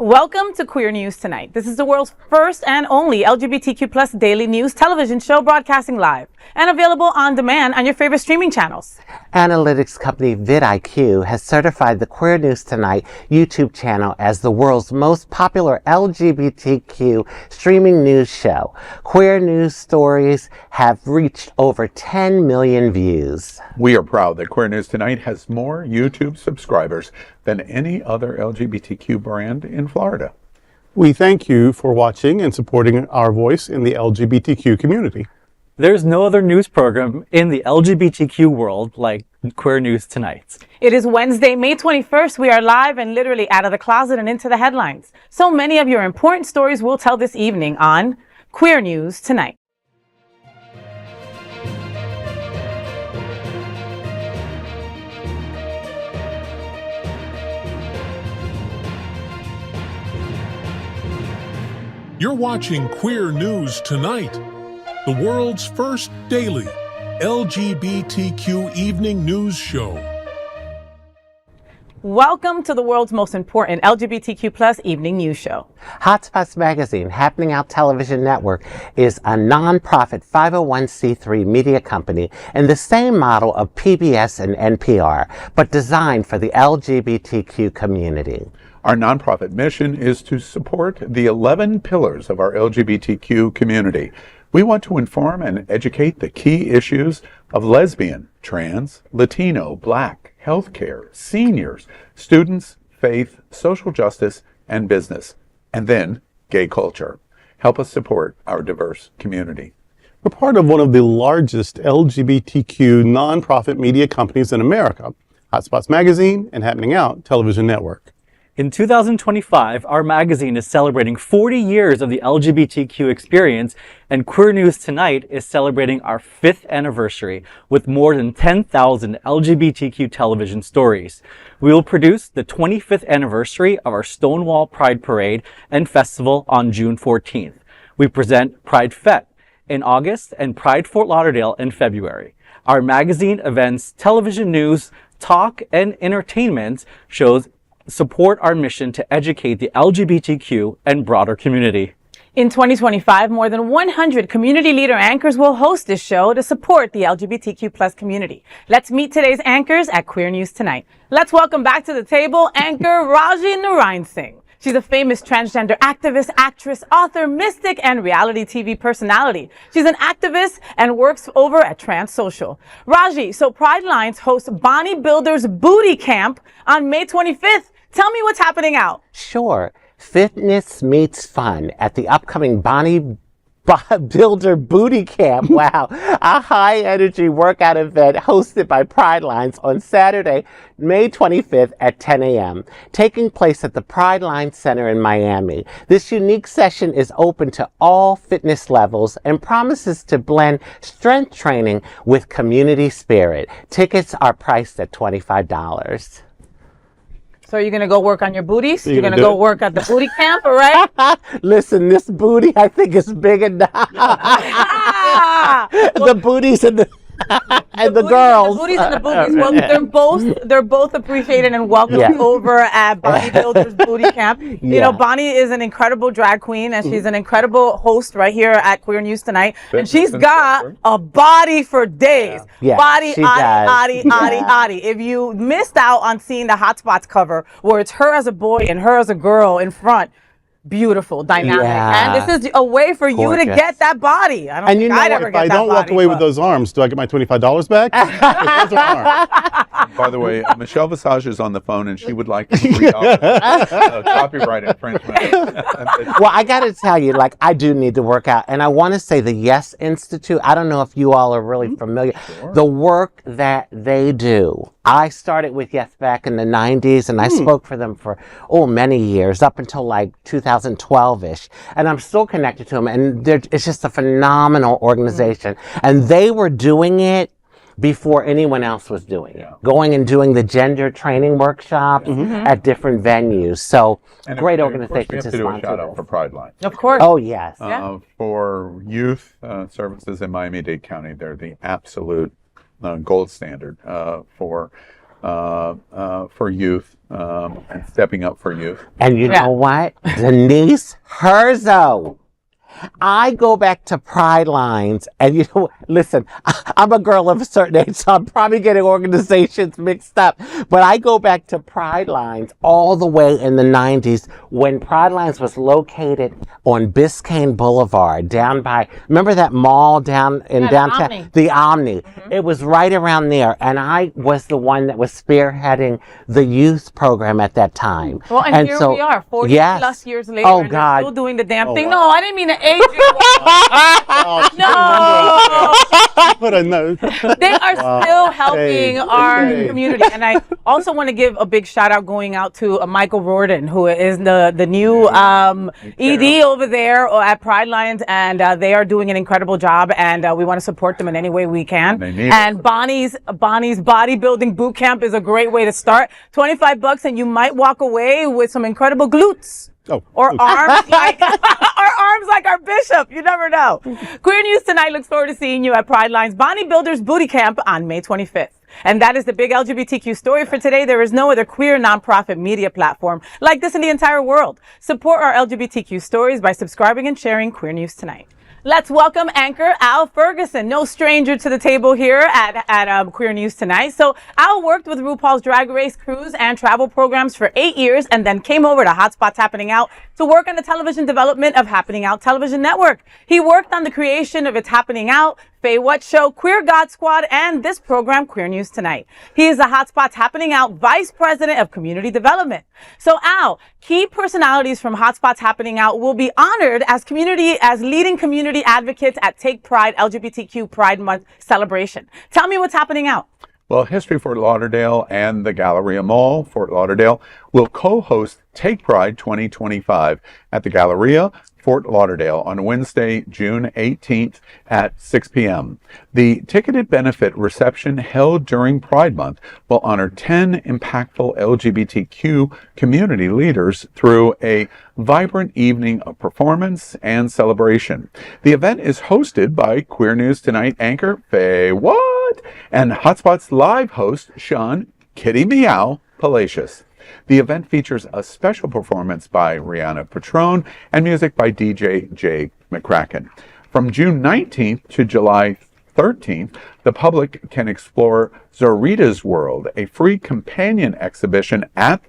Welcome to Queer News Tonight. This is the world's first and only LGBTQ plus daily news television show broadcasting live and available on demand on your favorite streaming channels. Analytics company vidIQ has certified the Queer News Tonight YouTube channel as the world's most popular LGBTQ streaming news show. Queer news stories have reached over 10 million views. We are proud that Queer News Tonight has more YouTube subscribers than any other LGBTQ brand in Florida. We thank you for watching and supporting our voice in the LGBTQ community. There's no other news program in the LGBTQ world like Queer News Tonight. It is Wednesday, May 21st. We are live and literally out of the closet and into the headlines. So many of your important stories we'll tell this evening on Queer News Tonight. You're watching Queer News Tonight, the world's first daily LGBTQ evening news show. Welcome to the world's most important LGBTQ plus evening news show. Hotspots magazine, Happening Out Television Network, is a nonprofit 501c3 media company in the same model of PBS and NPR, but designed for the LGBTQ community. Our nonprofit mission is to support the 11 pillars of our LGBTQ community. We want to inform and educate the key issues of lesbian, trans, Latino, Black, healthcare, seniors, students, faith, social justice, and business, and then gay culture. Help us support our diverse community. We're part of one of the largest LGBTQ nonprofit media companies in America, Hotspots magazine and Happening Out Television Network. In 2025, our magazine is celebrating 40 years of the LGBTQ experience, and Queer News Tonight is celebrating our 5th anniversary with more than 10,000 LGBTQ television stories. We will produce the 25th anniversary of our Stonewall Pride Parade and Festival on June 14th. We present Pride Fete in August and Pride Fort Lauderdale in February. Our magazine events, television news, talk, and entertainment shows support our mission to educate the LGBTQ and broader community. In 2025, more than 100 community leader anchors will host this show to support the LGBTQ plus community. Let's meet today's anchors at Queer News Tonight. Let's welcome back to the table anchor Rajee Narinesingh. She's a famous transgender activist, actress, author, mystic, and reality TV personality. She's an activist and works over at Trans Social. Rajee, so Pridelines hosts Bonnie Builder's Bootycamp on May 25th. Tell me what's happening out. Sure. Fitness meets fun at the upcoming Bonnie Builder Bootycamp. Wow. A high-energy workout event hosted by Pridelines on Saturday, May 25th at 10 a.m., taking place at the Pridelines Center in Miami. This unique session is open to all fitness levels and promises to blend strength training with community spirit. Tickets are priced at $25. So you're going to go work on your booties? You're going to go work at the booty camp, all right? Listen, this booty, I think, is big enough. The booties and the girls. The booties and the booties. Well, they're both appreciated and welcomed over at Bodybuilders Booty Camp. You know, Bonnie is an incredible drag queen, and she's an incredible host right here at Queer News Tonight. And she's got a body for days. Body. If you missed out on seeing the Hotspots cover, where it's her as a boy and her as a girl in front, beautiful, dynamic, and this is a way for you to get that body. I don't and think you know I'd what? ever If get I that don't walk body, away with those arms, do I get my $25 back? Those are arms. By the way, Michelle Visage is on the phone and she would like to $3 copyright infringement. Well, I got to tell you, like, I do need to work out. And I want to say the Yes Institute, I don't know if you all are really familiar. Sure. The work that they do. I started with Yes back in the 90s, and I spoke for them for, many years, up until like 2012-ish. And I'm still connected to them, and it's just a phenomenal organization. And they were doing it before anyone else was doing it. Going and doing the gender training workshops at different venues. So, and great organization to sponsor. We have to do a shout out for Pridelines. Of course. Oh, yes. For youth services in Miami-Dade County, they're the absolute gold standard for for youth and stepping up for youth. And you know what? Denise Herzo. I go back to Pridelines, and you know, listen, I'm a girl of a certain age, so I'm probably getting organizations mixed up. But I go back to Pridelines all the way in the 90s when Pridelines was located on Biscayne Boulevard, down by, remember that mall down in downtown? The Omni. Mm-hmm. It was right around there, and I was the one that was spearheading the youth program at that time. Well, and here we are, 40 plus years later, and they're still doing the damn thing. Wow. No, I didn't mean to age you. No. Put a note. They are still helping our community. And I also want to give a big shout out going out to Michael Rorden, who is the new ED over there at Pridelines, and they are doing an incredible job, and we want to support them in any way we can. And Bonnie's bodybuilding boot camp is a great way to start. $25 and you might walk away with some incredible glutes. Or arms like our bishop. You never know. Queer News Tonight looks forward to seeing you at Prideline's Bodybuilders Bootycamp on May 25th. And that is the big LGBTQ story for today. There is no other queer nonprofit media platform like this in the entire world. Support our LGBTQ stories by subscribing and sharing Queer News Tonight. Let's welcome anchor Al Ferguson, no stranger to the table here at Queer News Tonight. So Al worked with RuPaul's Drag Race cruise and travel programs for 8 years and then came over to Hotspots Happening Out to work on the television development of Happening Out Television Network. He worked on the creation of its Happening Out, FayWhat show, Queer God Squad, and this program, Queer News Tonight. He is the Hotspots Happening Out Vice President of Community Development. So Al, key personalities from Hotspots Happening Out will be honored as leading community advocates at Take Pride LGBTQ Pride Month celebration. Tell me what's happening out. Well, History Fort Lauderdale and the Galleria Mall, Fort Lauderdale, will co-host Take Pride 2025 at the Galleria, Fort Lauderdale on Wednesday, June 18th at 6 p.m. The ticketed benefit reception held during Pride Month will honor 10 impactful LGBTQ community leaders through a vibrant evening of performance and celebration. The event is hosted by Queer News Tonight anchor FayWhat and Hotspots live host Sean Kitty Meow Palacios. The event features a special performance by Rihanna Patron and music by DJ Jay McCracken. From June 19th to July 13th, the public can explore Zorita's World, a free companion exhibition at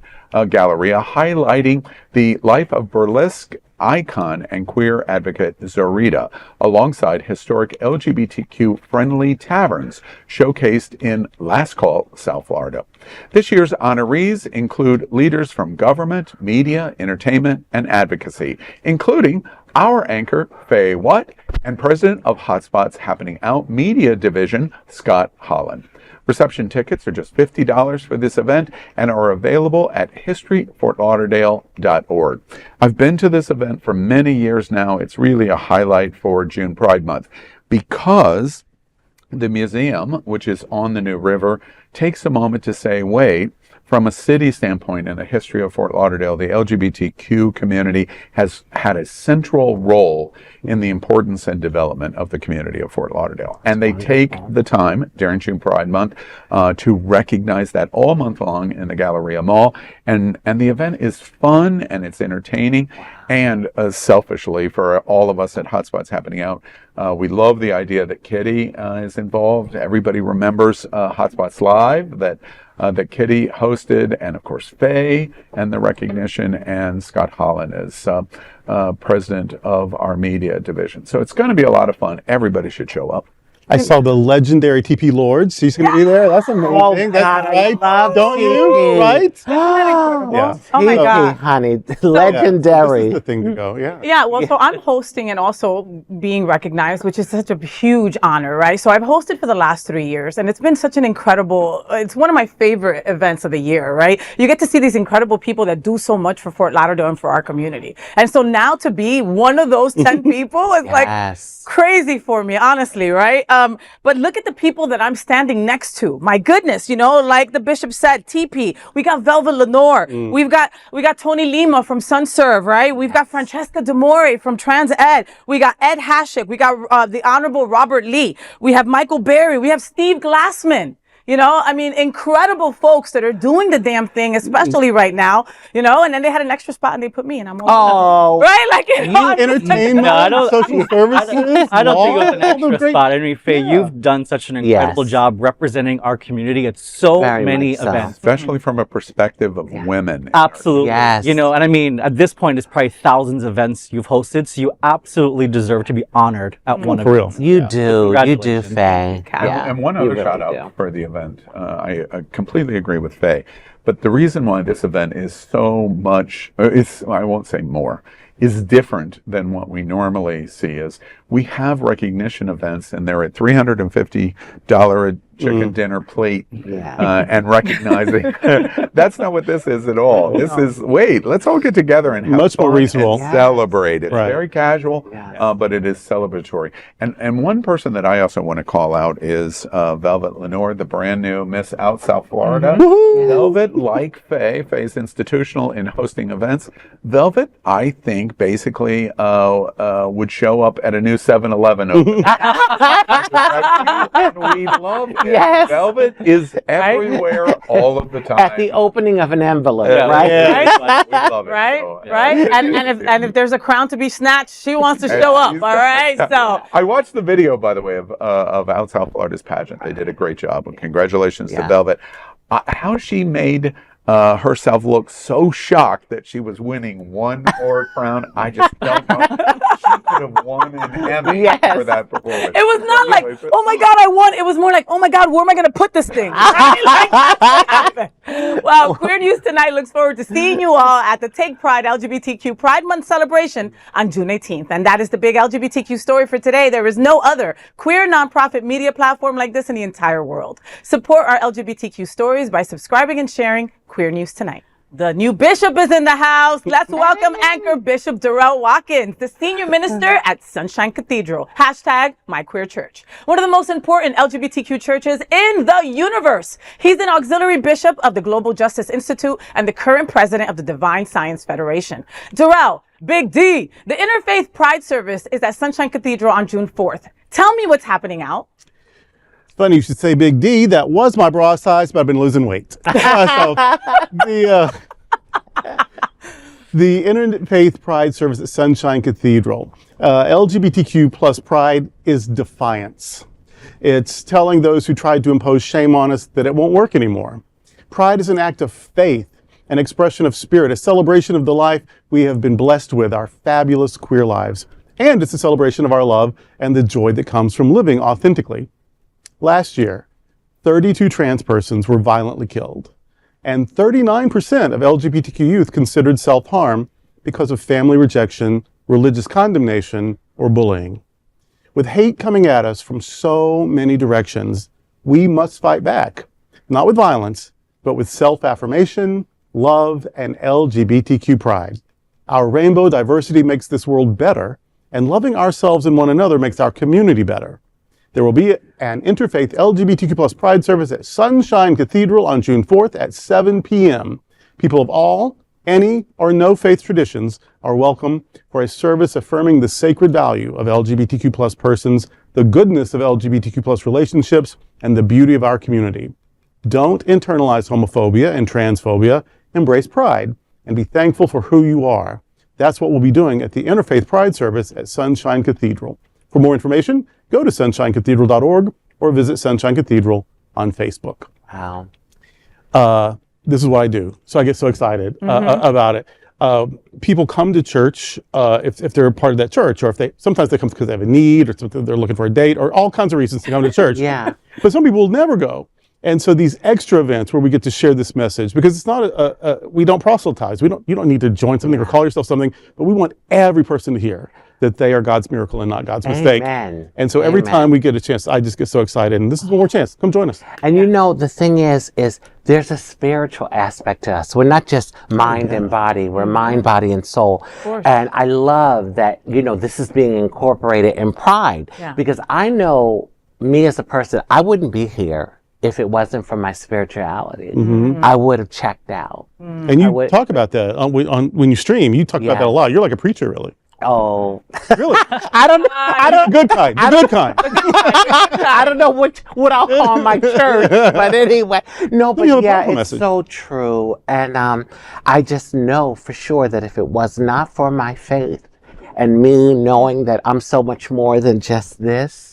Galleria highlighting the life of burlesque icon and queer advocate Zorita, alongside historic LGBTQ-friendly taverns showcased in Last Call, South Florida. This year's honorees include leaders from government, media, entertainment, and advocacy, including our anchor, FayWhat, and president of Hotspots Happening Out Media Division, Scott Holland. Reception tickets are just $50 for this event and are available at historyfortlauderdale.org. I've been to this event for many years now. It's really a highlight for June Pride Month because the museum, which is on the New River, takes a moment to say, wait, from a city standpoint in the history of Fort Lauderdale, the LGBTQ community has had a central role in the importance and development of the community of Fort Lauderdale. And they take the time during June Pride Month to recognize that all month long in the Galleria Mall. And the event is fun and it's entertaining. And selfishly, for all of us at Hotspots Happening Out, we love the idea that Kitty is involved. Everybody remembers Hotspots Live that Kitty hosted, and of course Faye, and the recognition, and Scott Holland as president of our media division. So it's going to be a lot of fun. Everybody should show up. I saw the legendary TP Lords. She's going to be there. That's amazing. Oh, That's God, right. Don't you? Right? Yeah. Oh my God. Honey, legendary. This is the thing to go. Yeah. Yeah, well, so I'm hosting and also being recognized, which is such a huge honor, right? So I've hosted for the last 3 years, and it's been such an incredible, it's one of my favorite events of the year, right? You get to see these incredible people that do so much for Fort Lauderdale and for our community. And so now to be one of those 10 people is like crazy for me, honestly, right? But look at the people that I'm standing next to. My goodness, you know, like the bishop said, TP. We got Velva Lenore. We got Tony Lima from SunServe, right? We've got Francesca Demore from Trans Ed. We got Ed Hashik. We got the Honorable Robert Lee. We have Michael Berry. We have Steve Glassman. You know, I mean, incredible folks that are doing the damn thing, especially right now, you know, and then they had an extra spot and they put me in. I'm all right? Like, Entertainment, social services. I don't think it was an extra spot. I mean, Faye, you've done such an incredible job representing our community at so many events. Especially from a perspective of women. Absolutely. Yes. You know, and I mean, at this point, it's probably thousands of events you've hosted, so you absolutely deserve to be honored at one of them. You do, Faye. And one other shout out for the event. I completely agree with Faye. But the reason why this event is so much, I won't say more, is different than what we normally see is we have recognition events and they're at $350 a chicken dinner plate and recognizing. That's not what this is at all. This is, let's all get together and have much more reasonable and celebrate. It's very casual, but it is celebratory. And one person that I also want to call out is Velvet Lenore, the brand new Miss Out South Florida. Velvet, like Faye's institutional in hosting events. Velvet, I think, basically would show up at a new 7-Eleven open. And we love it. Yes. Velvet is everywhere all of the time. At the opening of an envelope, right? We love it. Right? And if there's a crown to be snatched, she wants to show up, all right? So I watched the video, by the way, of Out South Florida's pageant. They did a great job. And congratulations to Velvet. How she made herself look so shocked that she was winning one more crown. I just don't know. She could have won an Emmy for that performance. it was not like, oh my God, I won. It was more like, oh my God, where am I going to put this thing? Well, Queer News Tonight looks forward to seeing you all at the Take Pride LGBTQ Pride Month celebration on June 18th. And that is the big LGBTQ story for today. There is no other queer nonprofit media platform like this in the entire world. Support our LGBTQ stories by subscribing and sharing Queer News Tonight. The new bishop is in the house. Let's welcome anchor Bishop Durrell Watkins, the senior minister at Sunshine Cathedral. #MyQueerChurch. One of the most important LGBTQ churches in the universe. He's an auxiliary bishop of the Global Justice Institute and the current president of the Divine Science Federation. Durrell, Big D, the Interfaith Pride Service is at Sunshine Cathedral on June 4th. Tell me what's happening out. Funny you should say Big D. That was my bra size, but I've been losing weight. So the Interfaith Pride Service at Sunshine Cathedral. LGBTQ plus pride is defiance. It's telling those who tried to impose shame on us that it won't work anymore. Pride is an act of faith, an expression of spirit, a celebration of the life we have been blessed with, our fabulous queer lives. And it's a celebration of our love and the joy that comes from living authentically. Last year, 32 trans persons were violently killed, and 39% of LGBTQ youth considered self-harm because of family rejection, religious condemnation, or bullying. With hate coming at us from so many directions, we must fight back, not with violence, but with self-affirmation, love, and LGBTQ pride. Our rainbow diversity makes this world better, and loving ourselves and one another makes our community better. There will be an Interfaith LGBTQ plus Pride service at Sunshine Cathedral on June 4th at 7 p.m. People of all, any, or no faith traditions are welcome for a service affirming the sacred value of LGBTQ plus persons, the goodness of LGBTQ plus relationships, and the beauty of our community. Don't internalize homophobia and transphobia. Embrace pride and be thankful for who you are. That's what we'll be doing at the Interfaith Pride service at Sunshine Cathedral. For more information, go to sunshinecathedral.org or visit Sunshine Cathedral on Facebook. Wow. This is what I do. So I get so excited about it. People come to church if they're a part of that church, or sometimes they come because they have a need, or they're looking for a date, or all kinds of reasons to come to church. Yeah. But some people will never go. And so these extra events where we get to share this message, because it's not we don't proselytize. You don't need to join something or call yourself something, but we want every person to hear that they are God's miracle and not God's mistake. And so every time we get a chance, I just get so excited. And this is one more chance. Come join us. And you know, the thing is there's a spiritual aspect to us. We're not just mind and body. We're mind, body, and soul. And I love that, this is being incorporated in Pride. Yeah. Because I know me as a person, I wouldn't be here if it wasn't for my spirituality. I would have checked out. And you talk about that when you stream. You talk about that a lot. You're like a preacher, really. Oh, Really? I don't know. I don't. Good kind. The good kind. I don't know what I'll call my church, but anyway, no. But You have a yeah, powerful it's message. so true, and I just know for sure that if it was not for my faith and me knowing that I'm so much more than just this.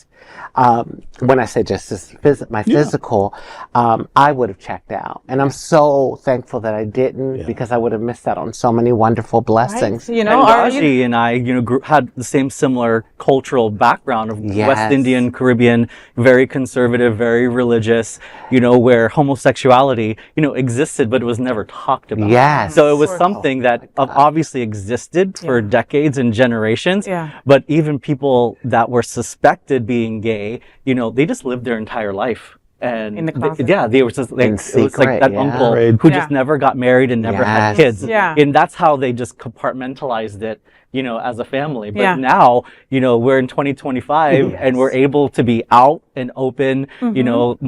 When I say just this, my physical, I would have checked out. And I'm so thankful that I didn't because I would have missed out on so many wonderful blessings. Right. You know, And Rajee and I, had the same similar cultural background of West Indian, Caribbean, very conservative, very religious, where homosexuality, existed, but it was never talked about. Yes. So it was something that obviously existed for decades and generations. Yeah. But even people that were suspected being gay, they just lived their entire life. And In the closet. they were just like, In it was like secret, that yeah. uncle Right. who just never got married and never had Yes. kids. Yeah. And that's how they just compartmentalized it, as a family. But Yeah. now, we're in 2025 and we're able to be out and open,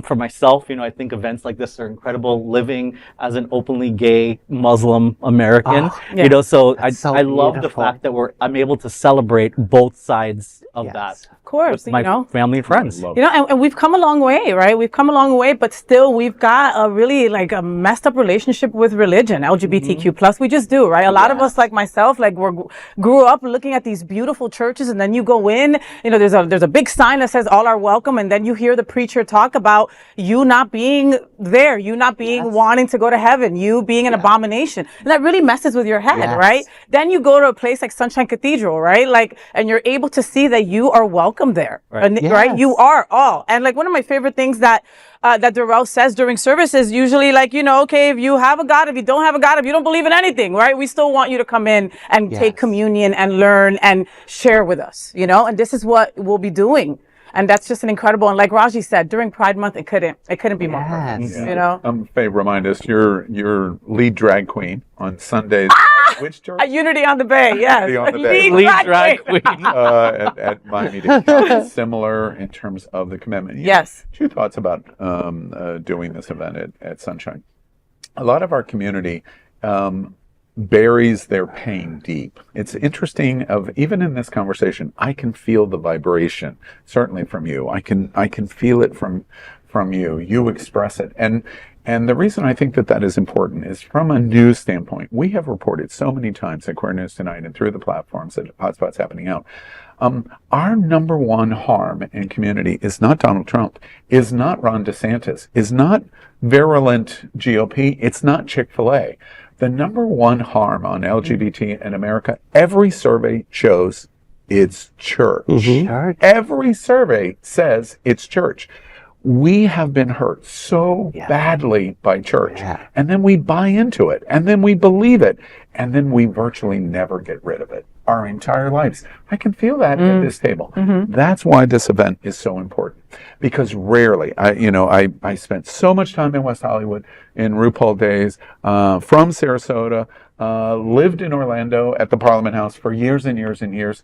for myself, I think events like this are incredible, living as an openly gay Muslim American, so That's so I love the beautiful. fact that I'm able to celebrate both sides of that. Of course, With my family and friends. and we've come a long way, right? We've come a long way, but still we've got a really like a messed up relationship with religion, LGBTQ plus. We just do, right? A lot of us, like myself, like grew up looking at these beautiful churches, and then you go in, there's a big sign that says all are welcome, and then you hear the preacher talk about you not being there, you not being wanting to go to heaven, you being an abomination, and that really messes with your head, right? Then you go to a place like Sunshine Cathedral, right? Like, and you're able to see that you are welcome there, right? You are all. And like one of my favorite things that Durrell says during service is usually like, okay, if you have a God, if you don't have a God, if you don't believe in anything, right? We still want you to come in and take communion and learn and share with us, and this is what we'll be doing. And that's just an incredible, and like Rajee said, during Pride Month, it couldn't be more perfect, Faye, remind us, your lead drag queen on Sundays. Which church? At Unity on the Bay, yes. Unity on the Bay. Lead drag queen. At Miami-Dade. Similar in terms of the commitment. Yes. Two thoughts about doing this event at Sunshine. A lot of our community buries their pain deep. It's interesting even in this conversation, I can feel the vibration, certainly from you. I can feel it from you. You express it. And the reason I think that is important is from a news standpoint. We have reported so many times at Queer News Tonight and through the platforms that Hotspots happening out. Our number one harm in community is not Donald Trump, is not Ron DeSantis, is not virulent GOP, it's not Chick-fil-A. The number one harm on LGBT in America, every survey shows it's church. Church. Every survey says it's church. We have been hurt so badly by church, and then we buy into it, and then we believe it, and then we virtually never get rid of it our entire lives. I can feel that at this table. That's why this event is so important, because rarely, I spent so much time in West Hollywood in RuPaul days, from Sarasota, lived in Orlando at the Parliament House for years and years and years.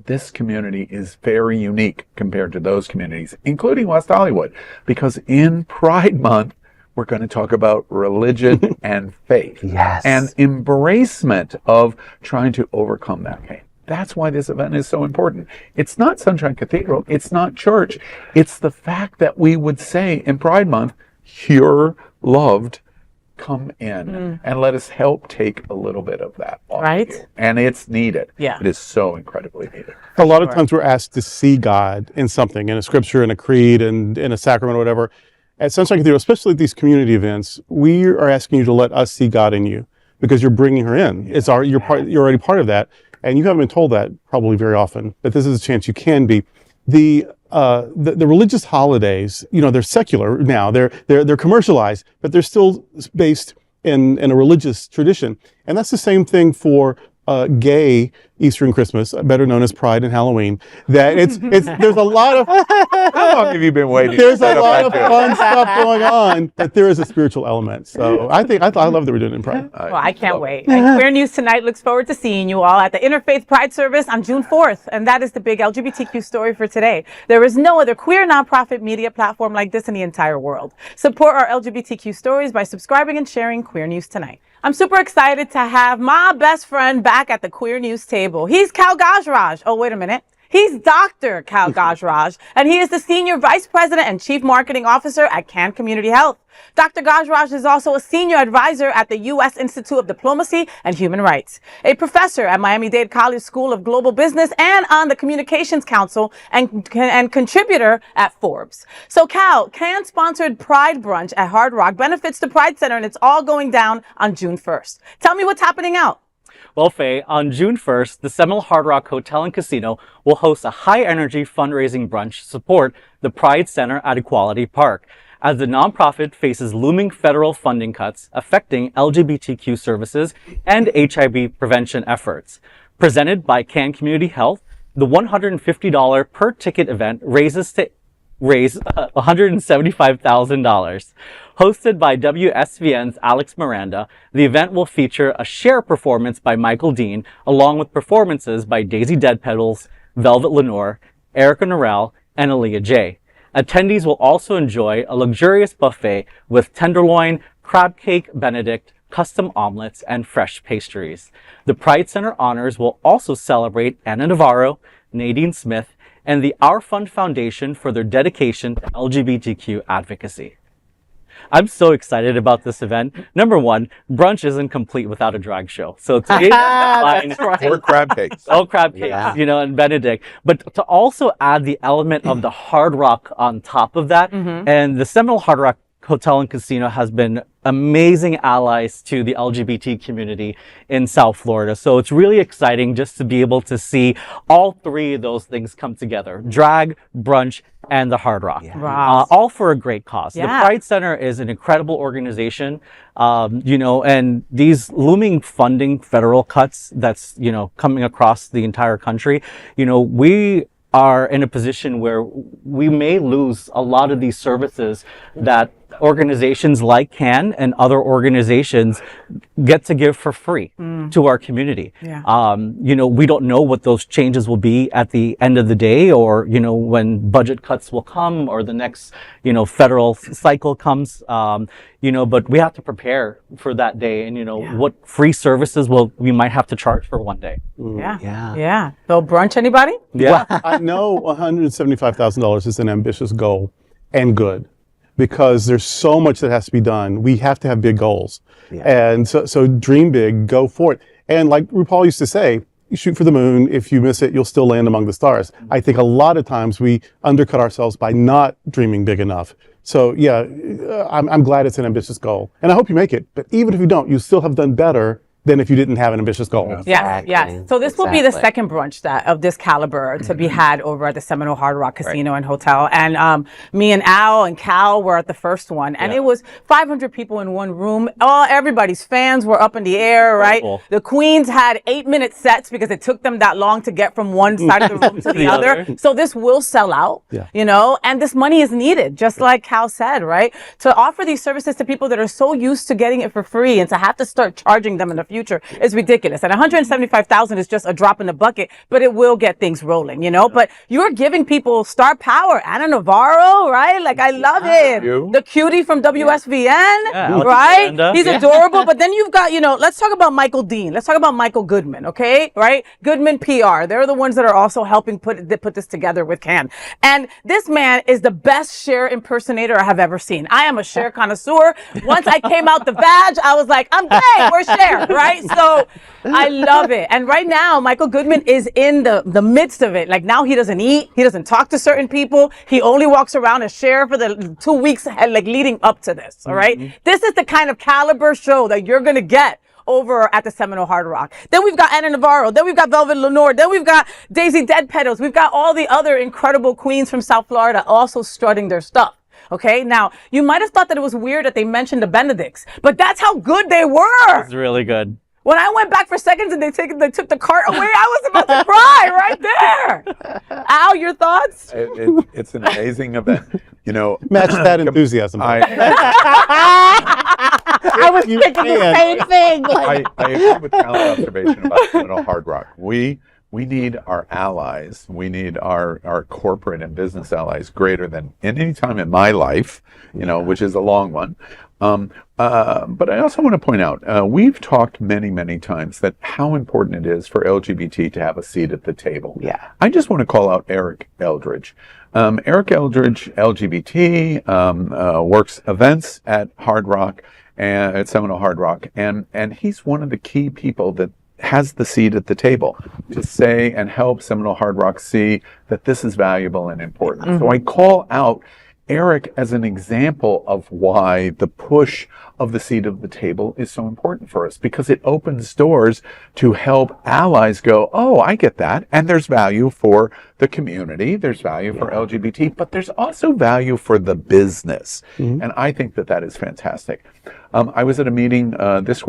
This community is very unique compared to those communities, including West Hollywood, because in Pride Month, we're going to talk about religion and faith and embracement of trying to overcome that pain. That's why this event is so important. It's not Sunshine Cathedral. It's not church. It's the fact that we would say in Pride Month, you're loved. Come in and let us help take a little bit of that off you. And it's needed. It is so incredibly needed. A lot of times we're asked to see God in something, in a scripture, in a creed, and in a sacrament or whatever. At Sunshine Cathedral, especially at these community events, we are asking you to let us see God in you, because you're bringing her in. You're already part of that, and you haven't been told that probably very often, but this is a chance you can be. The religious holidays, they're secular now. They're commercialized, but they're still based in a religious tradition. And that's the same thing for gay Easter and Christmas, better known as Pride and Halloween. That there's a lot of how long have you been waiting? There's a lot of fun stuff going on, but there is a spiritual element. So I love that we're doing it in Pride. Well, I can't wait. And Queer News Tonight looks forward to seeing you all at the Interfaith Pride service on June 4th. And that is the big LGBTQ story for today. There is no other queer nonprofit media platform like this in the entire world. Support our LGBTQ stories by subscribing and sharing Queer News Tonight. I'm super excited to have my best friend back at the Queer News table. He's Kal Gajraj. Oh, wait a minute. He's Dr. Kal Gajraj, and he is the Senior Vice President and Chief Marketing Officer at CAN Community Health. Dr. Gajraj is also a Senior Advisor at the U.S. Institute of Diplomacy and Human Rights, a professor at Miami-Dade College School of Global Business and on the Communications Council and contributor at Forbes. So Kal, CAN-sponsored Pride Brunch at Hard Rock benefits the Pride Center, and it's all going down on June 1st. Tell me what's happening out. Well, Faye, on June 1st, the Seminole Hard Rock Hotel and Casino will host a high-energy fundraising brunch to support the Pride Center at Equality Park, as the nonprofit faces looming federal funding cuts affecting LGBTQ services and HIV prevention efforts. Presented by CAN Community Health, the $150 per ticket event raises $175,000. Hosted by WSVN's Alex Miranda, the event will feature a share performance by Michael Dean, along with performances by Daisy Dead Petals, Velvet Lenore, Erica Norell, and Aaliyah J. Attendees will also enjoy a luxurious buffet with tenderloin, crab cake benedict, custom omelets, and fresh pastries. The Pride Center honors will also celebrate Anna Navarro, Nadine Smith, and the Our Fund Foundation for their dedication to LGBTQ advocacy. I'm so excited about this event. Number one, brunch isn't complete without a drag show. So today's line, Or crab cakes. oh, crab cakes, and Benedict. But to also add the element of the Hard Rock on top of that, and the Seminole Hard Rock Hotel and Casino has been amazing allies to the LGBT community in South Florida. So it's really exciting just to be able to see all three of those things come together: drag, brunch, and the Hard Rock. Wow. All for a great cause. Yeah. The Pride Center is an incredible organization, and these looming funding federal cuts that's, coming across the entire country, we are in a position where we may lose a lot of these services that organizations like CAN and other organizations get to give for free to our community. Yeah. We don't know what those changes will be at the end of the day, or, when budget cuts will come, or the next, federal cycle comes, but we have to prepare for that day, and, what free services we might have to charge for one day. Yeah. So brunch, anybody? Yeah. I know $175,000 is an ambitious goal and good, because there's so much that has to be done. We have to have big goals. And so dream big, go for it. And like RuPaul used to say, you shoot for the moon. If you miss it, you'll still land among the stars. I think a lot of times we undercut ourselves by not dreaming big enough. So I'm glad it's an ambitious goal. And I hope you make it. But even if you don't, you still have done better than if you didn't have an ambitious goal. Yes. So this will be the second brunch of this caliber to be had over at the Seminole Hard Rock Casino and Hotel. And me and Al and Cal were at the first one, and it was 500 people in one room. Everybody's fans were up in the air, right? Cool. The queens had 8-minute sets because it took them that long to get from one side of the room to the other. So this will sell out, and this money is needed, just like Cal said, right? To offer these services to people that are so used to getting it for free, and to have to start charging them in the future is ridiculous. And $175,000 is just a drop in the bucket, but it will get things rolling, But you're giving people star power. Anna Navarro, right? Like, I love it. The cutie from WSVN, right? He's adorable. But then you've got, let's talk about Michael Dean. Let's talk about Michael Goodman, okay? Right? Goodman PR. They're the ones that are also helping put this together with CAN. And this man is the best Cher impersonator I have ever seen. I am a Cher connoisseur. Once I came out the badge, I was like, I'm gay. Where's Cher, right? So I love it. And right now, Michael Goodman is in the midst of it. Like, now he doesn't eat. He doesn't talk to certain people. He only walks around as Cher for the 2 weeks leading up to this. All right. This is the kind of caliber show that you're going to get over at the Seminole Hard Rock. Then we've got Anna Navarro. Then we've got Velvet Lenore. Then we've got Daisy Dead Petals. We've got all the other incredible queens from South Florida also strutting their stuff. Okay, now you might have thought that it was weird that they mentioned the Benedicts, but that's how good they were. It's really good. When I went back for seconds and they took the cart away, I was about to cry right there. Al, your thoughts? It's an amazing event. Match that enthusiasm. I was thinking the same thing. I agree with Cal's observation about Seminole Hard Rock. We We need our allies. We need our corporate and business allies greater than any time in my life, which is a long one. But I also want to point out, we've talked many times that how important it is for LGBT to have a seat at the table. Yeah. I just want to call out Eric Eldridge. Eric Eldridge, LGBT, works events at Hard Rock, and at Seminole Hard Rock, and he's one of the key people that has the seat at the table to say and help Seminole Hard Rock see that this is valuable and important. Mm-hmm. So I call out Eric as an example of why the push of the seat of the table is so important for us, because it opens doors to help allies go, oh, I get that. And there's value for the community. There's value for LGBT, but there's also value for the business. Mm-hmm. And I think that that is fantastic. I was at a meeting just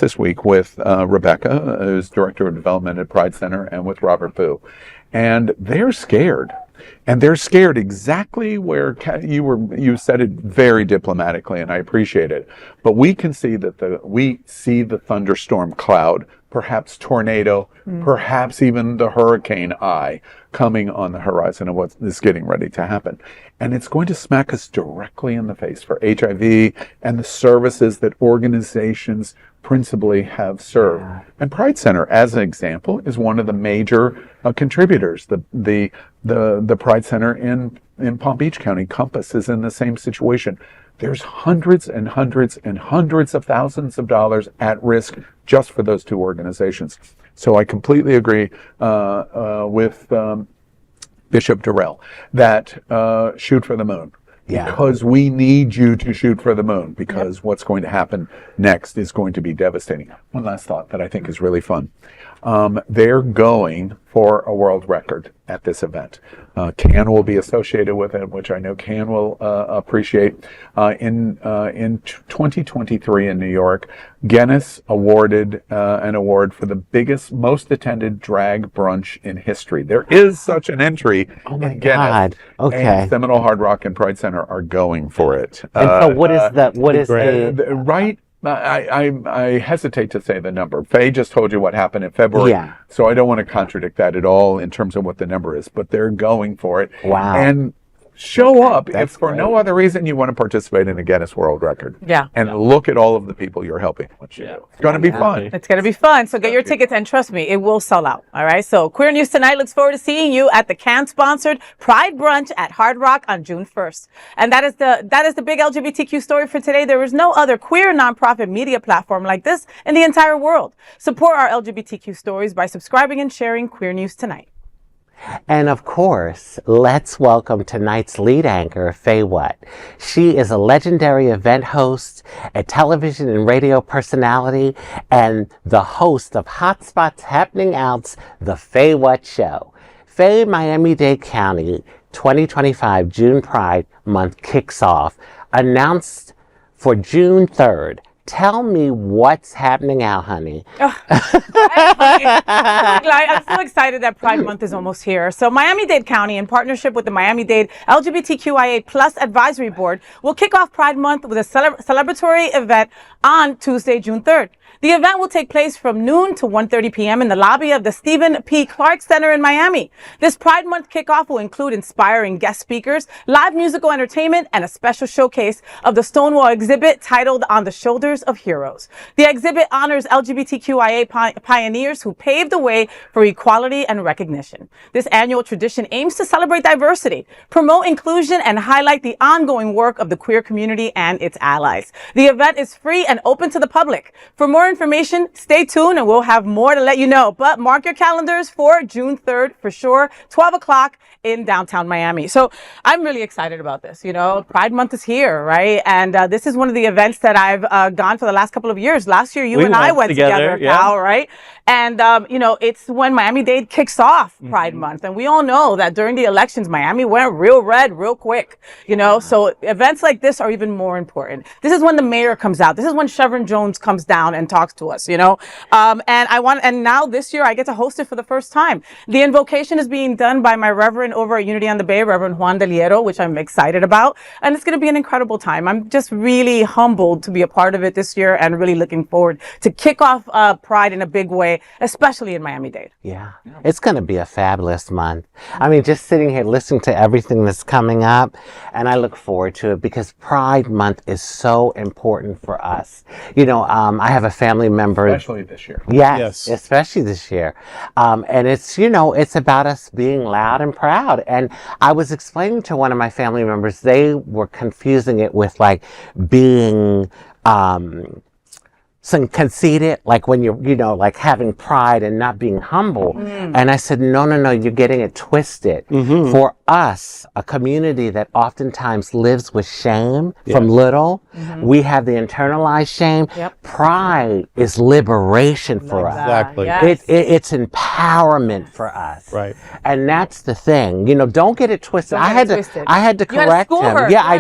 this week with Rebecca, who's Director of Development at Pride Center, and with Robert Boo. And they're scared. And they're scared exactly where you said it very diplomatically, and I appreciate it. But we can see that we see the thunderstorm cloud, perhaps tornado, perhaps even the hurricane eye coming on the horizon of what is getting ready to happen. And it's going to smack us directly in the face for HIV and the services that organizations principally have served. And Pride Center, as an example, is one of the major contributors. The Pride Center in Palm Beach County, Compass, is in the same situation. There's hundreds and hundreds and hundreds of thousands of dollars at risk just for those two organizations. So I completely agree with Bishop Durrell that shoot for the moon. Yeah. Because we need you to shoot for the moon, because what's going to happen next is going to be devastating. One last thought that I think is really fun. They're going for a world record at this event. Can will be associated with it, which I know Can will appreciate. In 2023 in New York, Guinness awarded an award for the biggest, most attended drag brunch in history. There is such an entry in Guinness. God. Okay. And Seminole Hard Rock and Pride Center are going for it. And so what is the right? I hesitate to say the number. Faye just told you what happened in February, so I don't want to contradict that at all in terms of what the number is, but they're going for it. Wow. And show up if for no other reason you want to participate in a Guinness World Record. Yeah. And look at all of the people you're helping. It's going to be fun. It's going to be fun. So get your tickets, and trust me, it will sell out. All right. So Queer News Tonight looks forward to seeing you at the Can-sponsored Pride Brunch at Hard Rock on June 1st. And that is the big LGBTQ story for today. There is no other queer nonprofit media platform like this in the entire world. Support our LGBTQ stories by subscribing and sharing Queer News Tonight. And of course, let's welcome tonight's lead anchor, FayWhat. She is a legendary event host, a television and radio personality, and the host of Hotspots Happening Out's The FayWhat Show. Faye Miami-Dade County 2025 June Pride Month kicks off, announced for June 3rd. Tell me what's happening out, honey. I'm so excited that Pride Month is almost here. So Miami-Dade County, in partnership with the Miami-Dade LGBTQIA Plus Advisory Board, will kick off Pride Month with a celebratory event on Tuesday, June 3rd. The event will take place from noon to 1:30 p.m. in the lobby of the Stephen P. Clark Center in Miami. This Pride Month kickoff will include inspiring guest speakers, live musical entertainment, and a special showcase of the Stonewall exhibit titled On the Shoulders of Heroes. The exhibit honors LGBTQIA pioneers who paved the way for equality and recognition. This annual tradition aims to celebrate diversity, promote inclusion, and highlight the ongoing work of the queer community and its allies. The event is free and open to the public. For more information, stay tuned and we'll have more to let you know. But mark your calendars for June 3rd for sure, 12 o'clock in downtown Miami. So I'm really excited about this. You know, Pride Month is here, right? And this is one of the events that I've gone for the last couple of years. Last year, you and I went together, Cal, right? And, you know, it's when Miami-Dade kicks off Pride Month. And we all know that during the elections, Miami went real red real quick, you know? So events like this are even more important. This is when the mayor comes out. This is when Chevron Jones comes down and talks to us, you know? And now this year I get to host it for the first time. The invocation is being done by my Reverend over at Unity on the Bay, Reverend Juan Del Hierro, which I'm excited about. And it's going to be an incredible time. I'm just really humbled to be a part of it this year and really looking forward to kick off Pride in a big way, especially in Miami-Dade. Yeah, it's going to be a fabulous month. I mean, just sitting here listening to everything that's coming up, and I look forward to it because Pride Month is so important for us. You know, I have a family member. Especially this year. Yes, especially this year. And it's, you know, it's about us being loud and proud. And I was explaining to one of my family members, they were confusing it with like being some conceited, like when you're, you know, like having pride and not being humble. And I said, no, you're getting it twisted. For us, a community that oftentimes lives with shame from little, we have the internalized shame. Pride is liberation for us. Exactly. It's empowerment for us. Right. And that's the thing. You know, don't get it twisted. I had to correct him. Yeah, I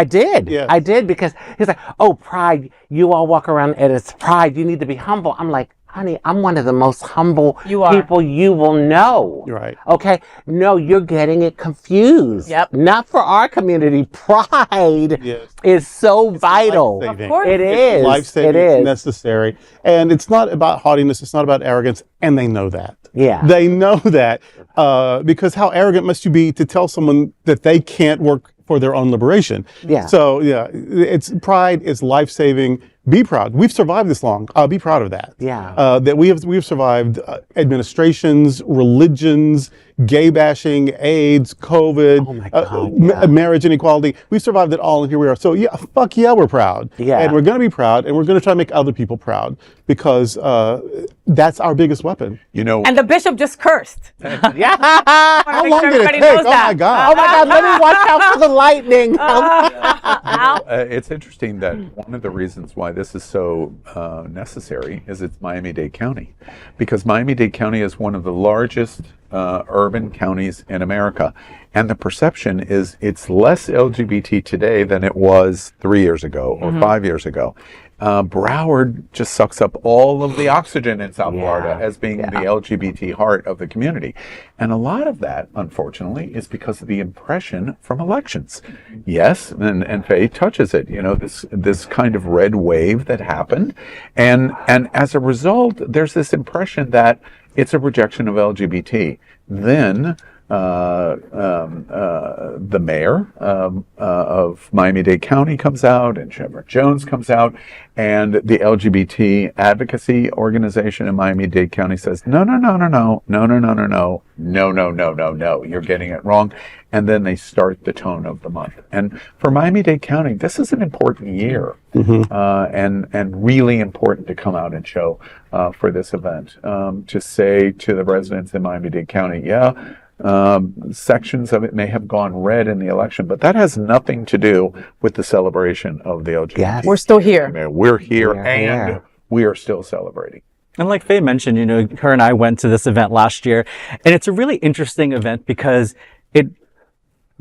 did. I did because he's like, oh, pride, you all walk around and it's pride, you need to be humble. I'm like, honey, I'm one of the most humble people you will know. Right. Okay? No, you're getting it confused. Not for our community. Pride is so vital. Of course. It is. Life-saving. It's necessary. And it's not about haughtiness. It's not about arrogance. And they know that. Yeah. They know that. Because how arrogant must you be to tell someone that they can't work for their own liberation? Yeah. So, it's pride is life-saving. Be proud. We've survived this long. Be proud of that. Yeah. That we've survived administrations, religions, gay bashing, AIDS, COVID, marriage inequality. We've survived it all, and here we are. So fuck yeah, we're proud. Yeah. And we're going to be proud, and we're going to try to make other people proud because that's our biggest weapon. You know. And the bishop just cursed. How long did it take? Oh my God. Oh my God. Let me watch out for the lightning. It's interesting that one of the reasons why this is so necessary is it's Miami-Dade County, because Miami-Dade County is one of the largest urban counties in America, and the perception is it's less LGBT today than it was 3 years ago or 5 years ago. Broward just sucks up all of the oxygen in South Florida as being the LGBT heart of the community. And a lot of that, unfortunately, is because of the impression from elections. Yes, and Faye touches it, you know, this kind of red wave that happened. And as a result, there's this impression that it's a rejection of LGBT. Then the mayor of Miami-Dade County comes out, and Shepard Jones comes out, and the LGBT advocacy organization in Miami-Dade County says, no, you're getting it wrong. And then they start the tone of the month. And for Miami-Dade County, this is an important year, and really important to come out and show for this event, to say to the residents in Miami-Dade County, sections of it may have gone red in the election, but that has nothing to do with the celebration of the LGBT. Yes. We're still here. We're here, and we are still celebrating. And like Faye mentioned, you know, her and I went to this event last year, and it's a really interesting event because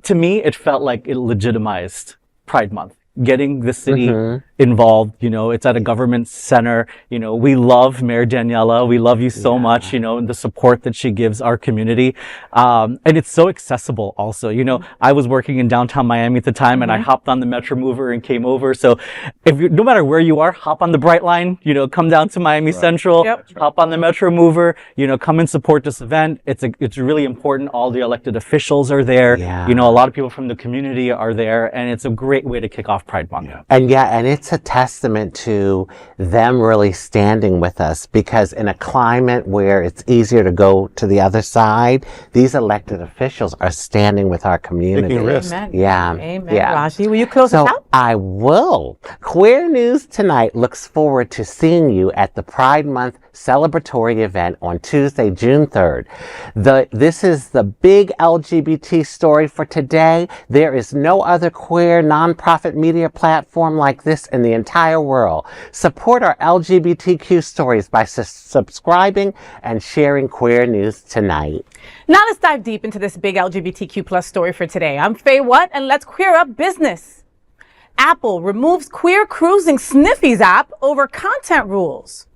to me, it felt like it legitimized Pride Month. Getting the city involved, you know, it's at a government center. You know, we love Mayor Daniela. We love you so much, you know, and the support that she gives our community. And it's so accessible also. You know, I was working in downtown Miami at the time, and I hopped on the Metro Mover and came over. So no matter where you are, hop on the Brightline, you know, come down to Miami Central, hop on the Metro Mover, you know, come and support this event. It's really important. All the elected officials are there. You know, a lot of people from the community are there, and it's a great way to kick off Pride Month. And it's a testament to them really standing with us, because in a climate where it's easier to go to the other side, these elected officials are standing with our community. Taking risks. Amen. Amen. Rajee, will you close us out? I will. Queer News Tonight looks forward to seeing you at the Pride Month celebratory event on Tuesday, June 3rd. This is the big LGBT story for today. There is no other queer nonprofit media platform like this in the entire world. Support our LGBTQ stories by subscribing and sharing Queer News Tonight. Now let's dive deep into this big LGBTQ plus story for today. I'm FayWhat, and let's queer up business. Apple removes queer cruising Sniffies app over content rules.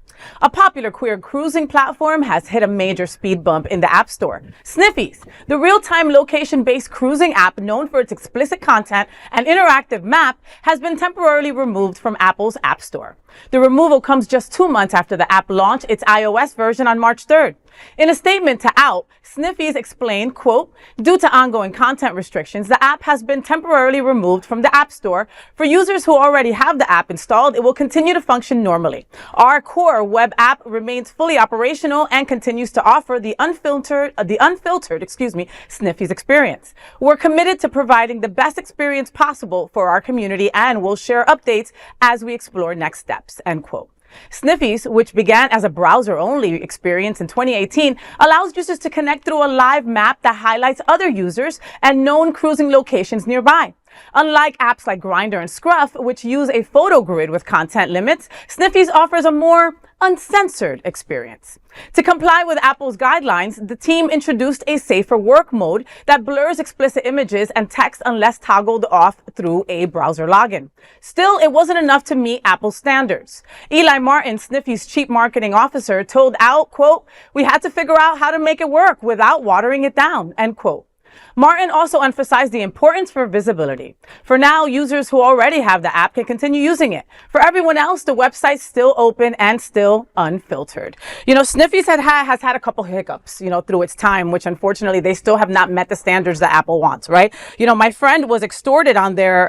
A popular queer cruising platform has hit a major speed bump in the App Store. Sniffies, the real-time location-based cruising app known for its explicit content and interactive map, has been temporarily removed from Apple's App Store. The removal comes just 2 months after the app launched its iOS version on March 3rd. In a statement to Out, Sniffies explained, quote, "Due to ongoing content restrictions, the app has been temporarily removed from the App Store. For users who already have the app installed, it will continue to function normally. Our core web app remains fully operational and continues to offer the unfiltered, Sniffies experience. We're committed to providing the best experience possible for our community and will share updates as we explore next steps," end quote. Sniffies, which began as a browser-only experience in 2018, allows users to connect through a live map that highlights other users and known cruising locations nearby. Unlike apps like Grindr and Scruff, which use a photo grid with content limits, Sniffies offers a more uncensored experience. To comply with Apple's guidelines, the team introduced a safer work mode that blurs explicit images and text unless toggled off through a browser login. Still, it wasn't enough to meet Apple's standards. Eli Martin, Sniffies' chief marketing officer, told Out, quote, "We had to figure out how to make it work without watering it down," end quote. Martin also emphasized the importance for visibility. For now, users who already have the app can continue using it. For everyone else, the website's still open and still unfiltered. You know, Sniffies has had a couple hiccups, you know, through its time, which unfortunately they still have not met the standards that Apple wants, right? You know, my friend was extorted on there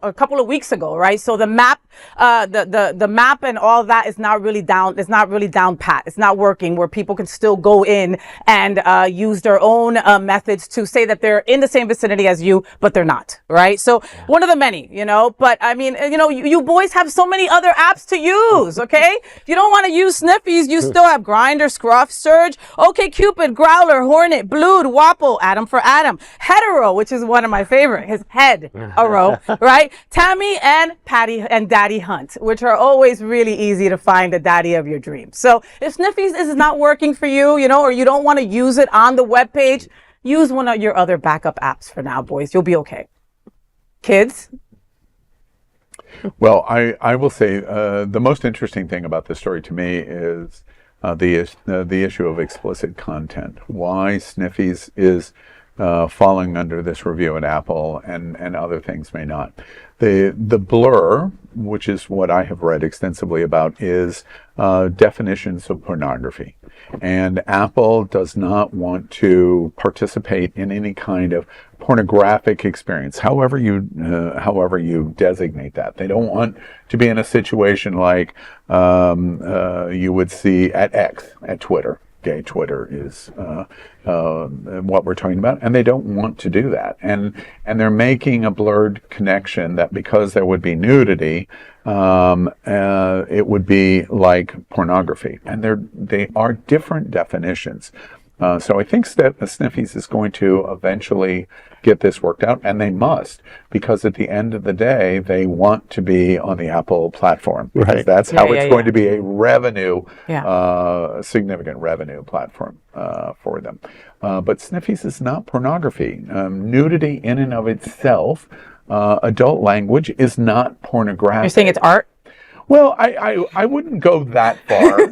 a couple of weeks ago, right? So the map, the map and all that is not really down. It's not really down pat. It's not working where people can still go in and use their own methods to say that they're in the same vicinity as you, but they're not, right? So one of the many, you know, but I mean, you know, you boys have so many other apps to use, okay? If you don't want to use Sniffies, you still have Grindr, Scruff, Surge, OkCupid, Growler, Hornet, Blued, Wapple, Adam for Adam, Hetero, which is one of my favorite, his head, Aro, right? Tammy and Patty and Daddy Hunt, which are always really easy to find the daddy of your dreams. So if Sniffies is not working for you, you know, or you don't want to use it on the webpage, use one of your other backup apps for now, boys. You'll be okay. Kids? Well, I will say the most interesting thing about this story to me is the issue of explicit content. Why Sniffies is falling under this review at Apple and other things may not. The blur, which is what I have read extensively about, is definitions of pornography. And Apple does not want to participate in any kind of pornographic experience, however you designate that. They don't want to be in a situation like you would see at X, at Twitter. Okay, Twitter is what we're talking about, and they don't want to do that. And they're making a blurred connection that because there would be nudity, it would be like pornography. And they are different definitions. So I think Sniffies is going to eventually get this worked out, and they must, because at the end of the day, they want to be on the Apple platform. Because that's how it's going to be a revenue, significant revenue platform for them. But Sniffies is not pornography. Nudity in and of itself, adult language, is not pornographic. You're saying it's art? Well, I wouldn't go that far,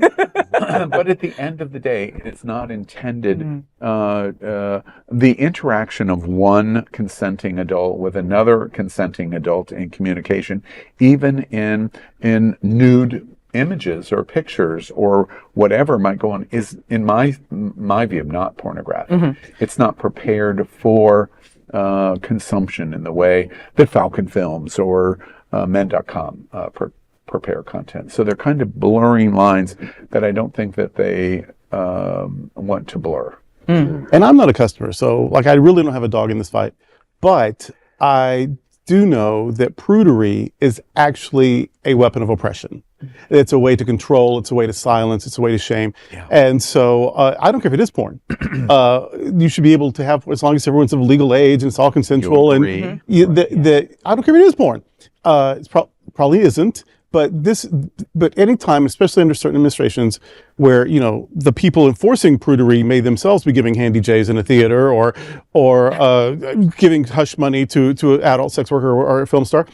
but at the end of the day, it's not intended. The interaction of one consenting adult with another consenting adult in communication, even in nude images or pictures or whatever might go on, is, in my view, not pornographic. It's not prepared for consumption in the way that Falcon Films or Men.com prepare content. So they're kind of blurring lines that I don't think that they want to blur. And I'm not a customer, so like I really don't have a dog in this fight. But I do know that prudery is actually a weapon of oppression. It's a way to control, it's a way to silence, it's a way to shame. And so I don't care if it is porn. You should be able to have, as long as everyone's of legal age and it's all consensual. And I don't care if it is porn. It probably isn't. But any time, especially under certain administrations, where the people enforcing prudery may themselves be giving handy J's in a theater or giving hush money to an adult sex worker or a film star,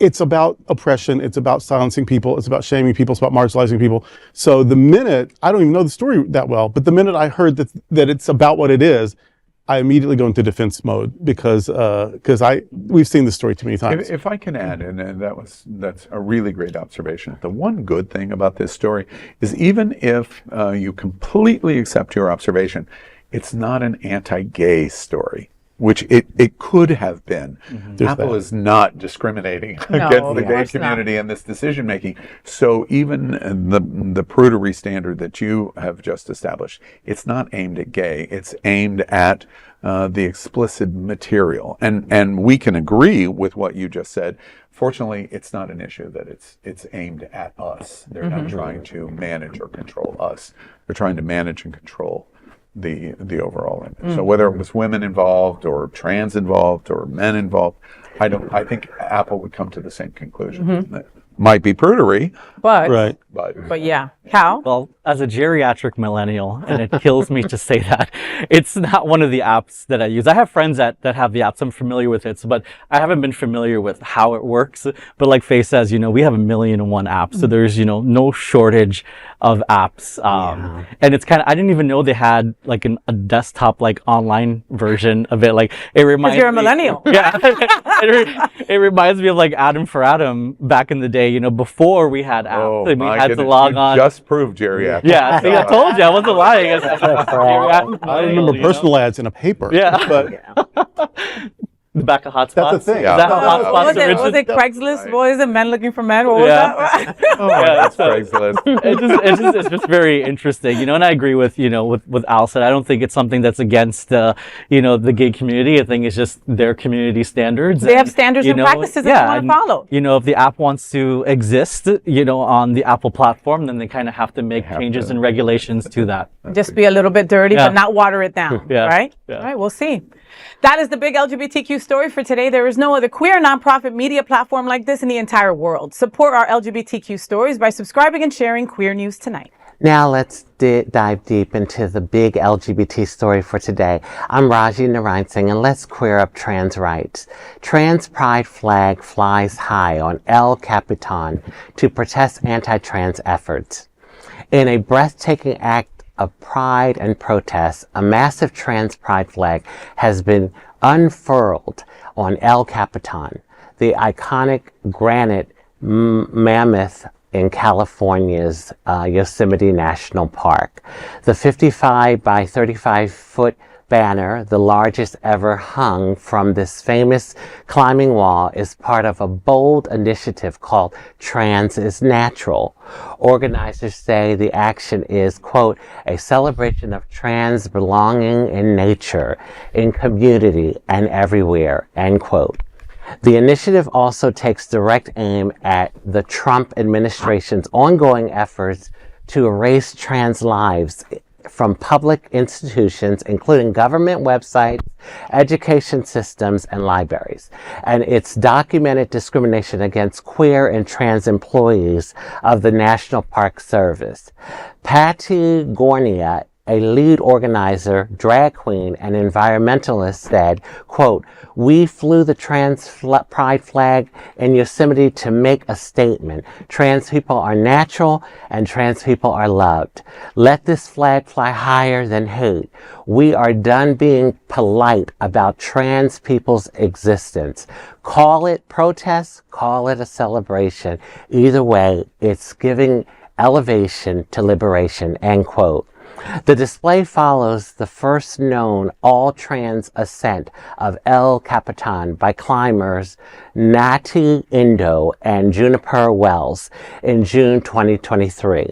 it's about oppression. It's about silencing people. It's about shaming people. It's about marginalizing people. So the minute, I don't even know the story that well, but the minute I heard that it's about what it is, I immediately go into defense mode because we've seen this story too many times. If I can add, and that's a really great observation. The one good thing about this story is even if you completely accept your observation, it's not an anti-gay story, which it could have been. Apple is not discriminating against the gay community in this decision making. So even the prudery standard that you have just established, it's not aimed at gay. It's aimed at the explicit material. And we can agree with what you just said. Fortunately, it's not an issue that it's aimed at us. They're not trying to manage or control us. They're trying to manage and control the overall image. So whether it was women involved or trans involved or men involved, I think Apple would come to the same conclusion. That might be prudery, but yeah. Cal? Well, as a geriatric millennial, and it kills me to say that, it's not one of the apps that I use. I have friends that have the apps. I'm familiar with it, but I haven't been familiar with how it works. But like Faye says, we have 1,000,001 apps. So there's, no shortage of apps. And it's I didn't even know they had like a desktop, like online version of it. Like it reminds me. Because you're a millennial. Yeah. It reminds me of like Adam for Adam back in the day, before we had apps. And we had to log on. Just proved geriatric. Yeah, see, I told you, I wasn't lying. I remember personal ads in a paper. Yeah. But the back of Hotspots. That's the thing. Is that how Hotspots was it Craigslist? Right. What is it? Men looking for men? What was that? That's Craigslist. It's just very interesting, and I agree with Al said. I don't think it's something that's against the gay community. I think it's just their community standards. They have standards and practices that they want to follow. If the app wants to exist, on the Apple platform, then they kind of have to make changes and regulations to that. Just be a little bit dirty, but not water it down. Right? Yeah. All right, we'll see. That is the big LGBTQ story for today. There is no other queer nonprofit media platform like this in the entire world. Support our LGBTQ stories by subscribing and sharing Queer News Tonight. Now let's dive deep into the big LGBT story for today. I'm Rajee Narinesingh, and let's queer up trans rights. Trans pride flag flies high on El Capitan to protest anti-trans efforts. In a breathtaking act of pride and protest, a massive trans pride flag has been unfurled on El Capitan, the iconic granite mammoth in California's Yosemite National Park. The 55 by 35 foot banner, the largest ever hung from this famous climbing wall, is part of a bold initiative called Trans is Natural. Organizers say the action is, quote, a celebration of trans belonging in nature, in community, and everywhere, end quote. The initiative also takes direct aim at the Trump administration's ongoing efforts to erase trans lives from public institutions, including government websites, education systems, and libraries, and its documented discrimination against queer and trans employees of the National Park Service. Patty Gornia, a lead organizer, drag queen, and environmentalist, said, quote, we flew the trans pride flag in Yosemite to make a statement. Trans people are natural and trans people are loved. Let this flag fly higher than hate. We are done being polite about trans people's existence. Call it protest, call it a celebration. Either way, it's giving elevation to liberation, end quote. The display follows the first known all-trans ascent of El Capitan by climbers Nati Indo and Juniper Wells in June 2023,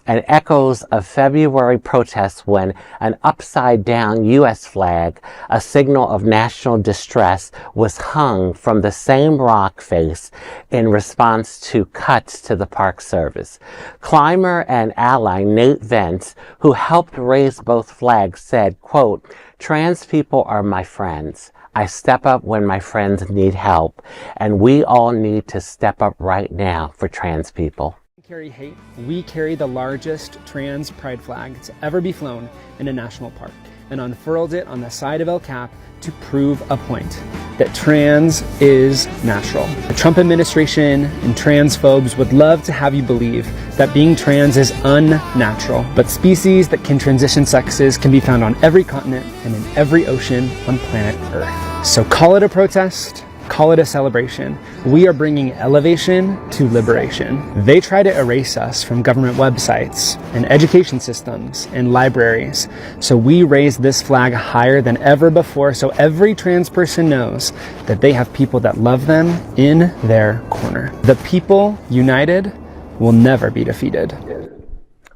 and echoes of February protests when an upside-down U.S. flag, a signal of national distress, was hung from the same rock face in response to cuts to the Park Service. Climber and ally Nate Vance, who helped raise both flags, said, quote, trans people are my friends. I step up when my friends need help, and we all need to step up right now for trans people. Carry hate. We carry the largest trans pride flag to ever be flown in a national park. and unfurled it on the side of El Cap to prove a point, that trans is natural. The Trump administration and transphobes would love to have you believe that being trans is unnatural, but species that can transition sexes can be found on every continent and in every ocean on planet Earth. So call it a protest, call it a celebration. We are bringing elevation to liberation. They try to erase us from government websites and education systems and libraries. So we raise this flag higher than ever before so every trans person knows that they have people that love them in their corner. The people united will never be defeated.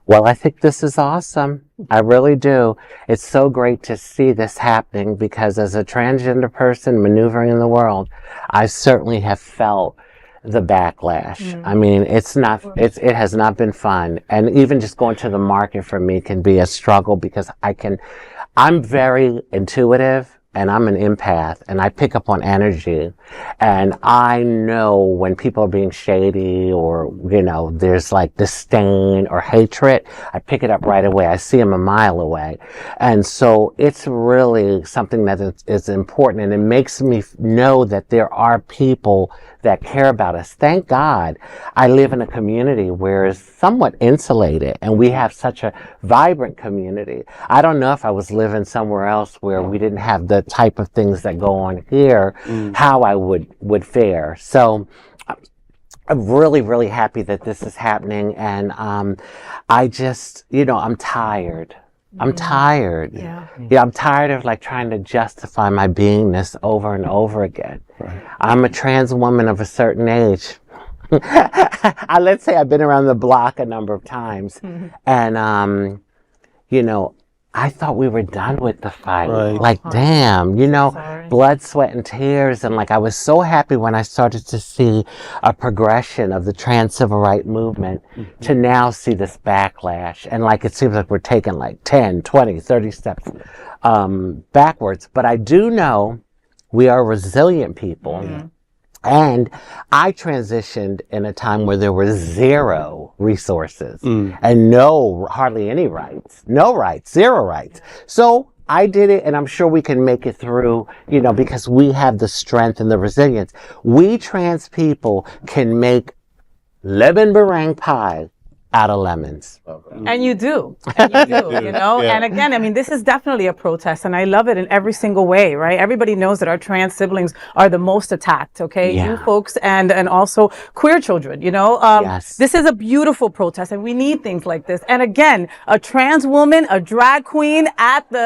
Well, I think this is awesome. I really do. It's so great to see this happening because as a transgender person maneuvering in the world, I certainly have felt the backlash. I mean, it has not been fun. And even just going to the market for me can be a struggle because I'm very intuitive. And I'm an empath, and I pick up on energy, and I know when people are being shady or, there's like disdain or hatred, I pick it up right away. I see them a mile away. And so it's really something that is important, and it makes me know that there are people that care about us. Thank God I live in a community where it's somewhat insulated, and we have such a vibrant community. I don't know if I was living somewhere else where we didn't have the type of things that go on here, how I would fare. So I'm really, really happy that this is happening. And I just, I'm tired. I'm tired. Yeah, I'm tired of trying to justify my beingness over and over again. Right. I'm a trans woman of a certain age. Let's say I've been around the block a number of times. And, I thought we were done with the fight. Right. Damn, blood, sweat, and tears. And I was so happy when I started to see a progression of the trans civil rights movement to now see this backlash. And it seems like we're taking 10, 20, 30 steps backwards. But I do know we are resilient people. And I transitioned in a time where there were zero resources and hardly any rights, no rights, zero rights. So I did it, and I'm sure we can make it through, because we have the strength and the resilience. We trans people can make lemon meringue pie out of lemons. And you do. And you do, Yeah. And again, this is definitely a protest, and I love it in every single way, right? Everybody knows that our trans siblings are the most attacked, okay? Yeah. You folks and also queer children, Yes. This is a beautiful protest, and we need things like this. And again, a trans woman, a drag queen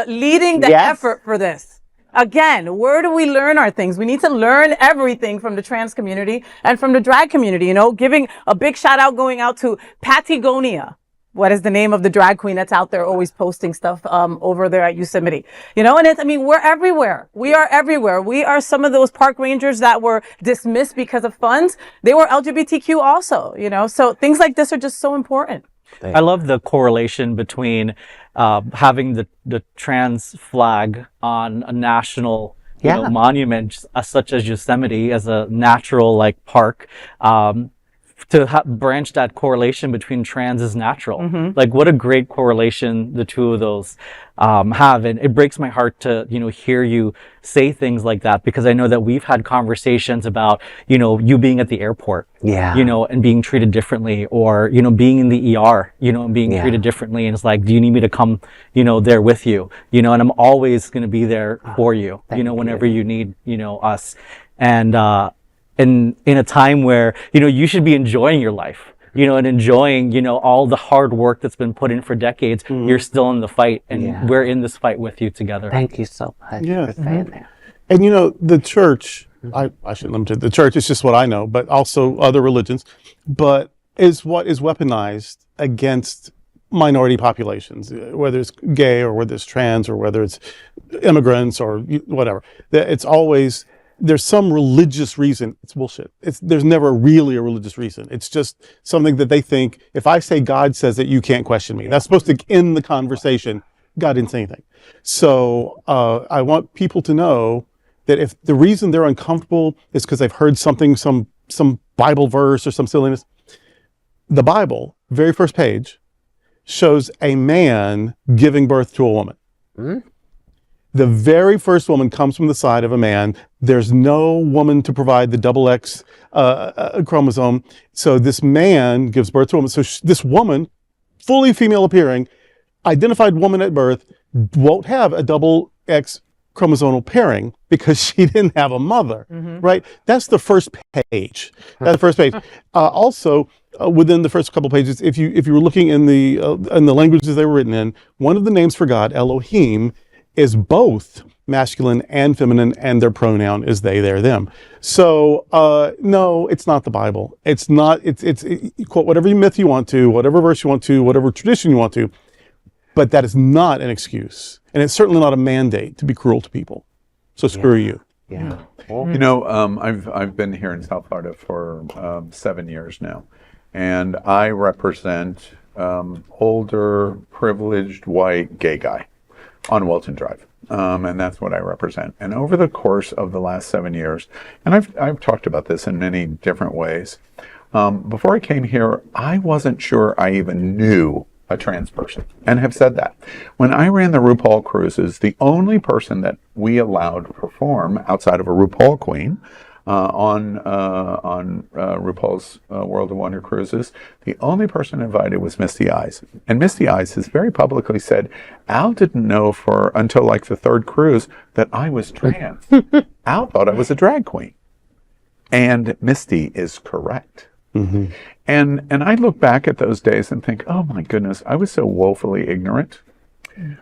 leading the effort for this. Again, where do we learn our things? We need to learn everything from the trans community and from the drag community, giving a big shout out going out to Patagonia. What is the name of the drag queen that's out there always posting stuff over there at Yosemite? And we're everywhere. We are everywhere. We are some of those park rangers that were dismissed because of funds. They were LGBTQ also, so things like this are just so important. I love the correlation between having the trans flag on a national monument such as Yosemite as a natural park, to branch that correlation between trans is natural. What a great correlation the two of those have. And it breaks my heart to, hear you say things like that, because I know that we've had conversations about, you being at the airport, and being treated differently, or, being in the ER, and being treated differently. And it's do you need me to come, there with you, and I'm always going to be there for you, whenever you need, us. And in a time where, you should be enjoying your life, and enjoying, all the hard work that's been put in for decades. You're still in the fight, and we're in this fight with you together. Thank you so much for saying that. And the church, I shouldn't limit it. The church is just what I know, but also other religions, but is what is weaponized against minority populations, whether it's gay or whether it's trans or whether it's immigrants or whatever. It's always, there's some religious reason. It's bullshit. There's never really a religious reason. It's just something that they think, if I say God says it, you can't question me. That's supposed to end the conversation. God didn't say anything. So I want people to know that if the reason they're uncomfortable is because they've heard something, some Bible verse or some silliness, the Bible, very first page, shows a man giving birth to a woman. The very first woman comes from the side of a man. There's no woman to provide the double X chromosome. So this man gives birth to a woman. So this woman, fully female appearing, identified woman at birth, won't have a double X chromosomal pairing because she didn't have a mother, right? That's the first page. That's the first page. Also, within the first couple pages, if you were looking in the languages they were written in, one of the names for God, Elohim, is both masculine and feminine, and their pronoun is they, their, them. So no, it's not the Bible. It's not. It's quote whatever myth you want to, whatever verse you want to, whatever tradition you want to, but that is not an excuse, and it's certainly not a mandate to be cruel to people. So screw you. Yeah. You know, I've been here in South Florida for 7 years now, and I represent older, privileged, white, gay guy on Walton Drive, and that's what I represent. And over the course of the last 7 years, and I've talked about this in many different ways. Before I came here, I wasn't sure I even knew a trans person, and have said that. When I ran the RuPaul cruises, the only person that we allowed to perform outside of a RuPaul queen on RuPaul's World of Wonder cruises, the only person invited was Misty Eyes. And Misty Eyes has very publicly said, Al didn't know until like the third cruise that I was trans. Al thought I was a drag queen. And Misty is correct. Mm-hmm. And I look back at those days and think, oh my goodness, I was so woefully ignorant.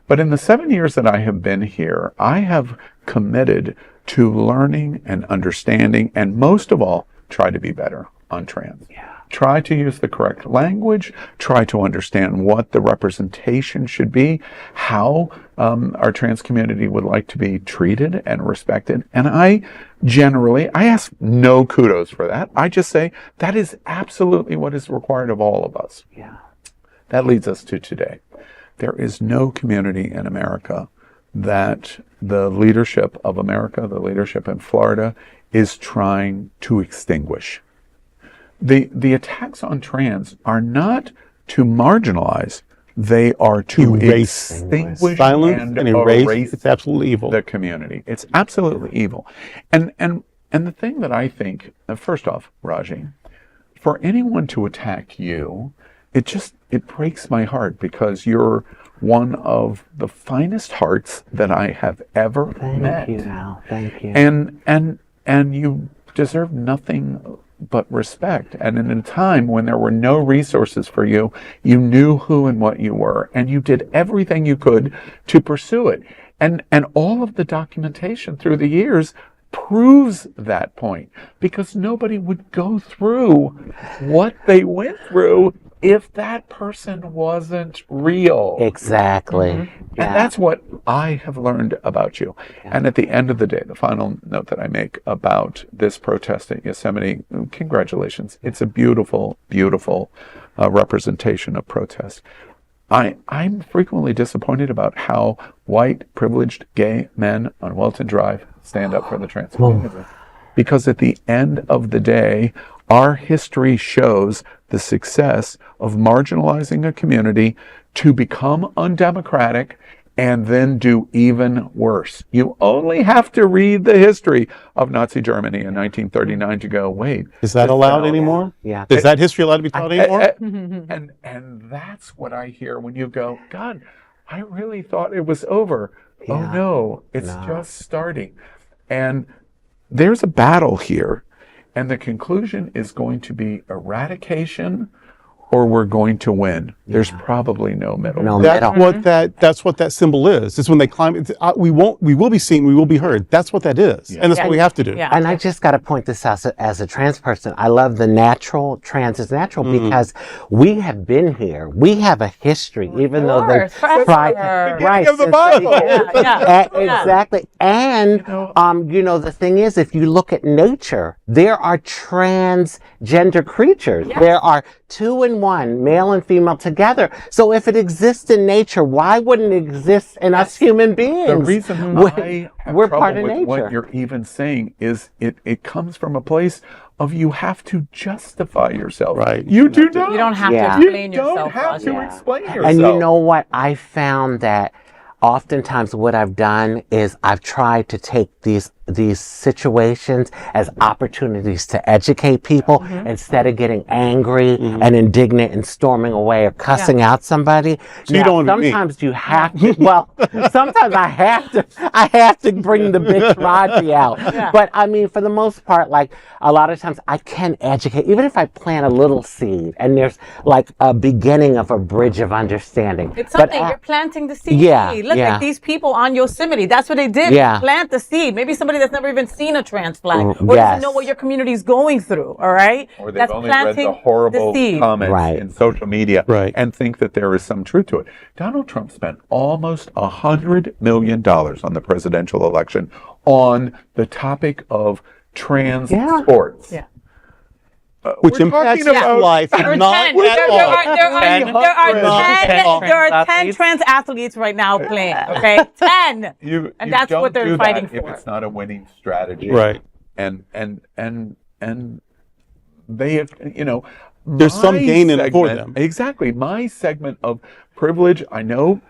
But in the 7 years that I have been here, I have committed to learning and understanding, and most of all, try to be better on trans. Yeah. Try to use the correct language, try to understand what the representation should be, how our trans community would like to be treated and respected. And I ask no kudos for that. I just say that is absolutely what is required of all of us. Yeah. That leads us to today. There is no community in America that the leadership of America, the leadership in Florida, is trying to extinguish. The attacks on trans are not to marginalize, they are to extinguish and erase. It's absolutely evil. The community. It's absolutely evil. And the thing that I think, first off, Rajee, for anyone to attack you, it breaks my heart, because you're one of the finest hearts that I have ever met. Thank you, Al. Thank you. And you deserve nothing but respect. And in a time when there were no resources for you, you knew who and what you were, and you did everything you could to pursue it. And all of the documentation through the years proves that point, because nobody would go through what they went through if that person wasn't real. Exactly. Mm-hmm. Yeah. And that's what I have learned about you. Yeah. And at the end of the day, the final note that I make about this protest at Yosemite, congratulations. It's a beautiful, beautiful representation of protest. I'm frequently disappointed about how white, privileged, gay men on Walton Drive stand up for the trans community. Because at the end of the day, our history shows the success of marginalizing a community to become undemocratic and then do even worse. You only have to read the history of Nazi Germany in 1939 to go, wait. Is that allowed anymore? Yeah. Is that history allowed to be taught anymore? And that's what I hear when you go, God, I really thought it was over. Yeah. Oh no, it's just starting. And there's a battle here. And the conclusion is going to be eradication, or we're going to win. There's probably no middle. That's what that symbol is. It's when they climb. We will be seen. We will be heard. That's what that is, and that's what we have to do. Yeah. And I just got to point this out as a trans person. I love the natural. Trans is natural because we have been here. We have a history, even though they tried to right of the Bible. Exactly. And the thing is, if you look at nature, there are transgender creatures. Yeah. There are 2 and 1, male and female together. So if it exists in nature, why wouldn't it exist in us human beings? The reason I have we're trouble part of with nature. What you're even saying is it comes from a place of you have to justify yourself. Right. You do not. You don't have to explain yourself. You don't have to explain yourself. And you know what? I found that oftentimes what I've done is I've tried to take these situations as opportunities to educate people instead of getting angry and indignant and storming away or cussing out somebody. So you don't want to be me. Sometimes you have to, well, sometimes I have to bring the bitch Rajee out. But I mean, for the most part, like a lot of times I can educate, even if I plant a little seed and there's like a beginning of a bridge of understanding. It's something, you're planting the seed. Look, like these people on Yosemite, that's what they did. Plant the seed. Maybe somebody that's never even seen a trans flag or doesn't know what your community is going through, all right? Or they've only read the horrible comments in social media and think that there is some truth to it. Donald Trump spent almost $100 million on the presidential election on the topic of trans sports. Which impacts life, not at all. There are 10 trans athletes right now playing, okay? 10! And that's what they're fighting for. If it's not a winning strategy. Right. And they have, there's some gain in it for them. Exactly. My segment of privilege, I know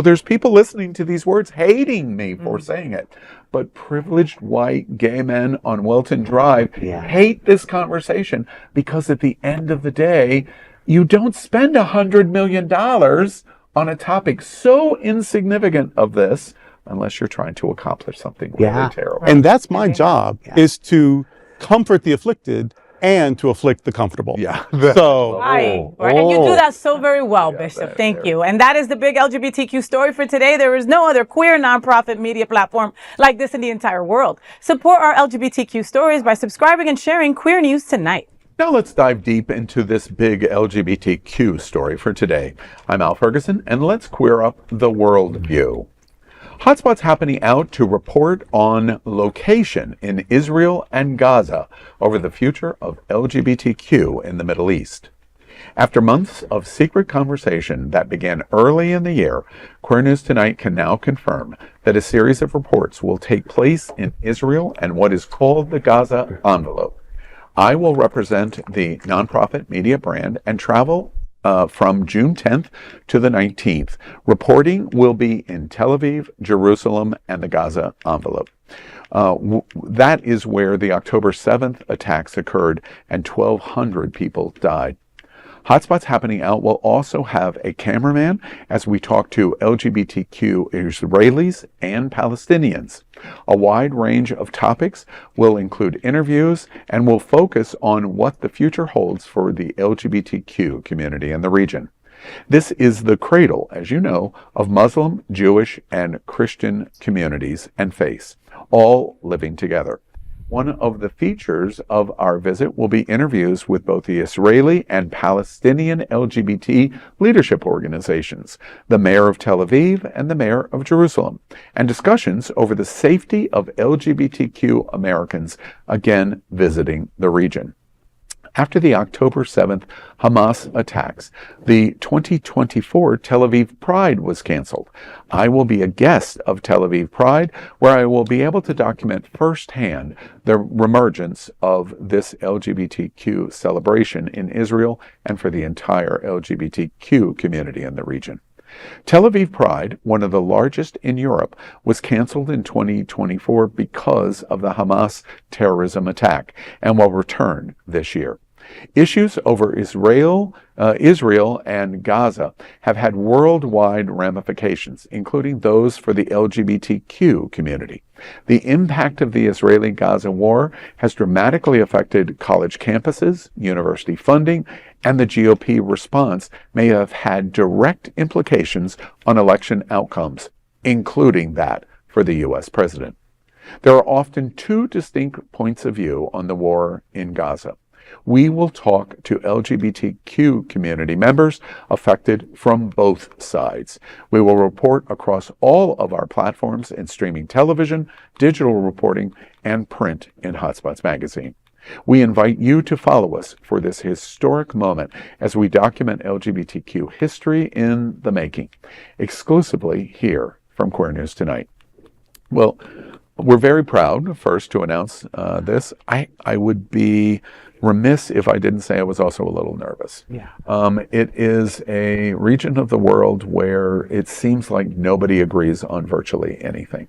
there's people listening to these words hating me for saying it, but privileged white gay men on Wilton Drive hate this conversation because at the end of the day, you don't spend $100 million on a topic so insignificant of this unless you're trying to accomplish something really terrible. And that's my job, is to comfort the afflicted and to afflict the comfortable. So, right. And you do that so very well, Bishop. Thank you. And that is the big LGBTQ story for today. There is no other queer nonprofit media platform like this in the entire world. Support our LGBTQ stories by subscribing and sharing Queer News Tonight. Now let's dive deep into this big LGBTQ story for today. I'm Al Ferguson, and let's queer up the world view. Hotspots happening out to report on location in Israel and Gaza over the future of LGBTQ in the Middle East. After months of secret conversation that began early in the year, Queer News Tonight can now confirm that a series of reports will take place in Israel and what is called the Gaza envelope. I will represent the nonprofit media brand and travel from June 10th to the 19th. Reporting will be in Tel Aviv, Jerusalem, and the Gaza envelope. That is where the October 7th attacks occurred and 1,200 people died. Hotspots Happening Out will also have a cameraman as we talk to LGBTQ Israelis and Palestinians. A wide range of topics will include interviews and will focus on what the future holds for the LGBTQ community in the region. This is the cradle, as you know, of Muslim, Jewish, and Christian communities and faiths, all living together. One of the features of our visit will be interviews with both the Israeli and Palestinian LGBT leadership organizations, the mayor of Tel Aviv and the mayor of Jerusalem, and discussions over the safety of LGBTQ Americans, again visiting the region. After the October 7th Hamas attacks, the 2024 Tel Aviv Pride was canceled. I will be a guest of Tel Aviv Pride, where I will be able to document firsthand the reemergence of this LGBTQ celebration in Israel and for the entire LGBTQ community in the region. Tel Aviv Pride, one of the largest in Europe, was canceled in 2024 because of the Hamas terrorism attack and will return this year. Issues over Israel and Gaza have had worldwide ramifications, including those for the LGBTQ community. The impact of the Israeli-Gaza war has dramatically affected college campuses, university funding, and the GOP response may have had direct implications on election outcomes, including that for the U.S. president. There are often two distinct points of view on the war in Gaza. We will talk to LGBTQ community members affected from both sides. We will report across all of our platforms in streaming television, digital reporting, and print in Hotspots magazine. We invite you to follow us for this historic moment as we document LGBTQ history in the making, exclusively here from Queer News Tonight. Well, we're very proud, first, to announce this. I would be remiss if I didn't say I was also a little nervous. Yeah. It is a region of the world where it seems like nobody agrees on virtually anything.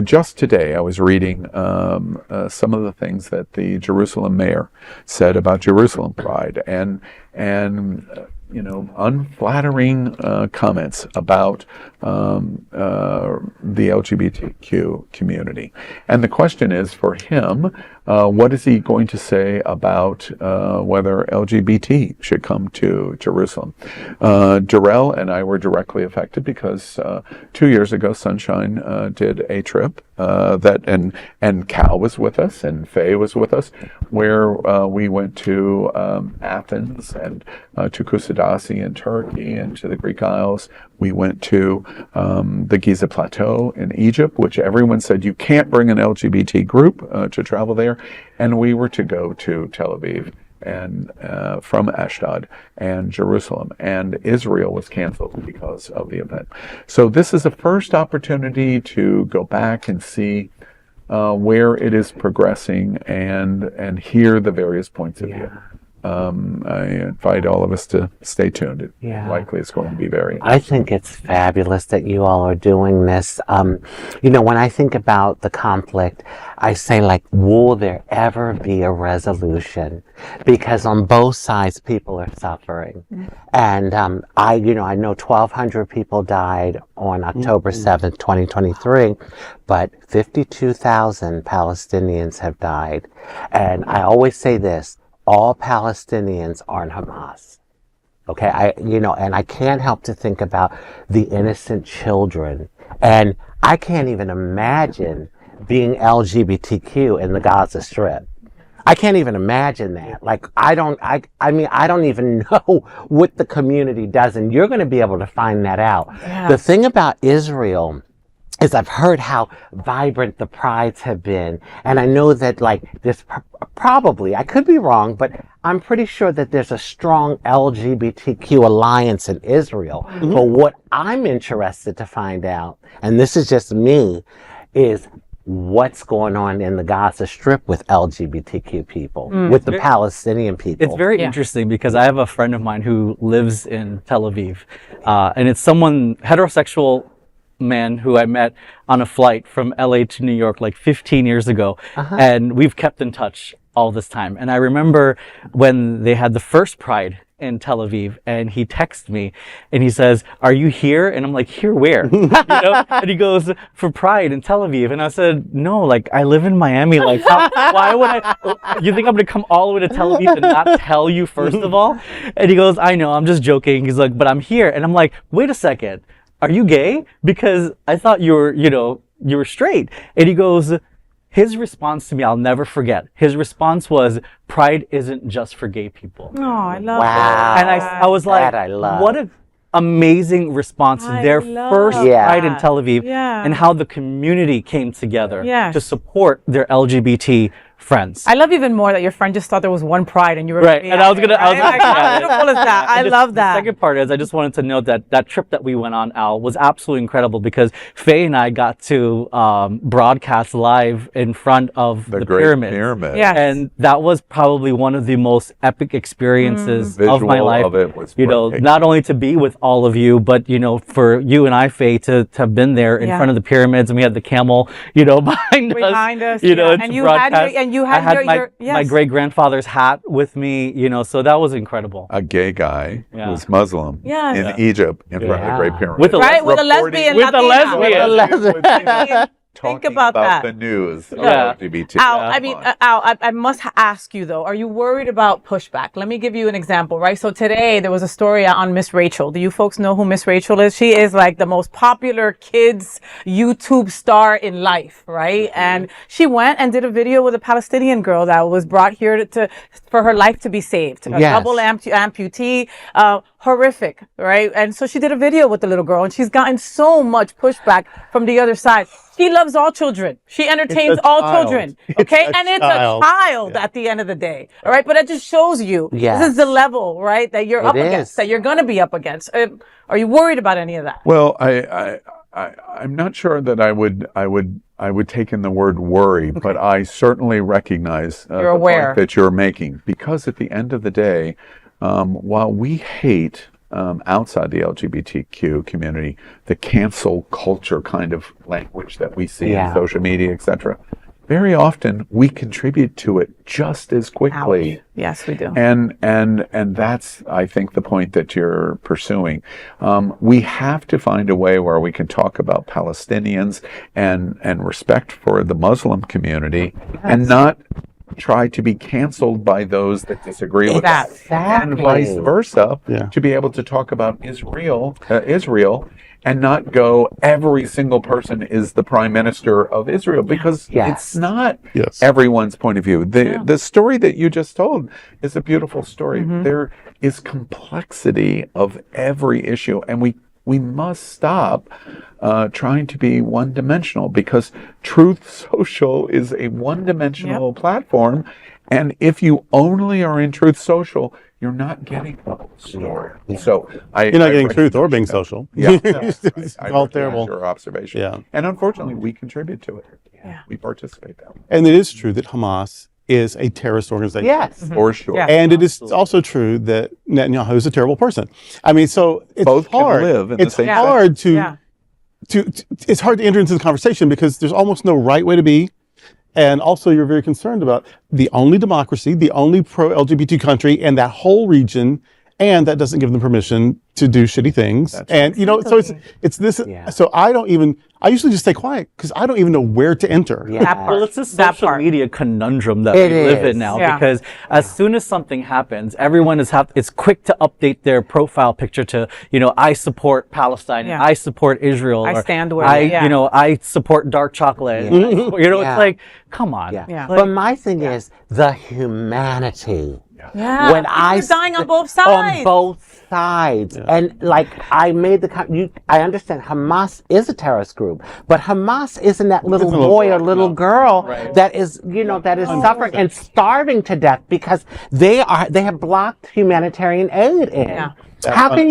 Just today, I was reading some of the things that the Jerusalem mayor said about Jerusalem Pride, and unflattering comments about the LGBTQ community. And the question is, for him, what is he going to say about whether LGBT should come to Jerusalem? Durrell and I were directly affected because 2 years ago, Sunshine did a trip and Kal was with us and Faye was with us, where we went to Athens and to Kusadasi in Turkey and to the Greek Isles. We went to the Giza Plateau in Egypt, which everyone said you can't bring an LGBT group to travel there. And we were to go to Tel Aviv and from Ashdod and Jerusalem, and Israel was canceled because of the event. So this is a first opportunity to go back and see where it is progressing and hear the various points of view. I invite all of us to stay tuned. It likely is going to be very I think it's fabulous that you all are doing this. When I think about the conflict, I say, like, will there ever be a resolution? Because on both sides, people are suffering. And I know 1,200 people died on October 7th, 2023, but 52,000 Palestinians have died. And I always say this: all Palestinians aren't Hamas. Okay, and I can't help to think about the innocent children. And I can't even imagine being LGBTQ in the Gaza Strip. I can't even imagine that. Like, I don't even know what the community does, and you're going to be able to find that out. Yeah. The thing about Israel is I've heard how vibrant the prides have been. And I know that, like, there's probably, I could be wrong, but I'm pretty sure that there's a strong LGBTQ alliance in Israel. But what I'm interested to find out, and this is just me, is what's going on in the Gaza Strip with LGBTQ people, with the Palestinian people. It's very interesting because I have a friend of mine who lives in Tel Aviv, and it's someone heterosexual man who I met on a flight from LA to New York like 15 years ago. And we've kept in touch all this time. And I remember when they had the first Pride in Tel Aviv, and he texts me and he says, "Are you here?" And I'm like, "Here where?" And he goes, "For Pride in Tel Aviv." And I said, "No, like, I live in Miami. Like, why would you think I'm going to come all the way to Tel Aviv and not tell you first of all?" And he goes, "I know, I'm just joking." He's like, "But I'm here." And I'm like, "Wait a second. Are you gay? Because I thought you were straight." And he goes, his response to me, I'll never forget. His response was, "Pride isn't just for gay people." Oh, I love that. And I was like, what an amazing response to their first Pride in Tel Aviv, and how the community came together to support their LGBT friends. I love even more that your friend just thought there was one Pride and you were right. And I was gonna. How beautiful is that? I love that. The second part is I just wanted to note that trip that we went on, Al, was absolutely incredible because Faye and I got to broadcast live in front of the pyramids. Yes. And that was probably one of the most epic experiences of my life. Of it was not only to be with all of you, but for you and I, Faye, to have been there in front of the pyramids, and we had the camel, behind us. And you had my great grandfather's hat with me, so that was incredible. A gay guy who's Muslim in Egypt in front of the Great Pyramid. With a lesbian. With a lesbian. Think about that. The news of LGBT. Al, I must ask you though, are you worried about pushback? Let me give you an example, right? So today there was a story on Miss Rachel. Do you folks know who Miss Rachel is? She is like the most popular kids YouTube star in life, right? And she went and did a video with a Palestinian girl that was brought here for her life to be saved. A double amputee. Horrific, right? And so she did a video with the little girl, and she's gotten so much pushback from the other side. She loves all children. She entertains all children. Okay? And it's a child at the end of the day. All right? But it just shows you this is the level, right, that you're up against, that you're going to be up against. Are you worried about any of that? Well, I I'm not sure that I would take in the word worry, but I certainly recognize You're the aware. point that you're making, because at the end of the day, while we hate outside the LGBTQ community the cancel culture kind of language that we see in social media, etc., very often we contribute to it just as quickly. Ouch. Yes, we do. And that's, I think, the point that you're pursuing. We have to find a way where we can talk about Palestinians and respect for the Muslim community, and not try to be canceled by those that disagree with us, and vice versa. To be able to talk about Israel, and not go, every single person is the prime minister of Israel, because it's not everyone's point of view. The story that you just told is a beautiful story. There is complexity of every issue, and we must stop trying to be one-dimensional, because Truth Social is a one-dimensional platform, and if you only are in Truth Social, you're not getting the whole story. So you're not getting truth or being social. It's all terrible. Your observation. And unfortunately, we contribute to it. We participate that way. And it is true that Hamas is a terrorist organization. Yes. For sure. And it is also true that Netanyahu is a terrible person. I mean, so it's Both hard. can live in the same hard to it's hard to enter into the conversation, because there's almost no right way to be. And also, you're very concerned about the only democracy, the only pro-LGBT country in that whole region, and that doesn't give them permission to do shitty things. And you know, so it's this. So I usually just stay quiet, because I don't even know where to enter. Well, it's a social media conundrum that we live in now, because as soon as something happens, everyone is quick to update their profile picture to, I support Palestine, I support Israel, I stand with I support dark chocolate. It's like, come on. Like, but my thing is the humanity. When I dying on both sides. On both sides. And like I made I understand Hamas is a terrorist group, but Hamas isn't that little boy or little girl that is, that is suffering and starving to death because they have blocked humanitarian aid in. How can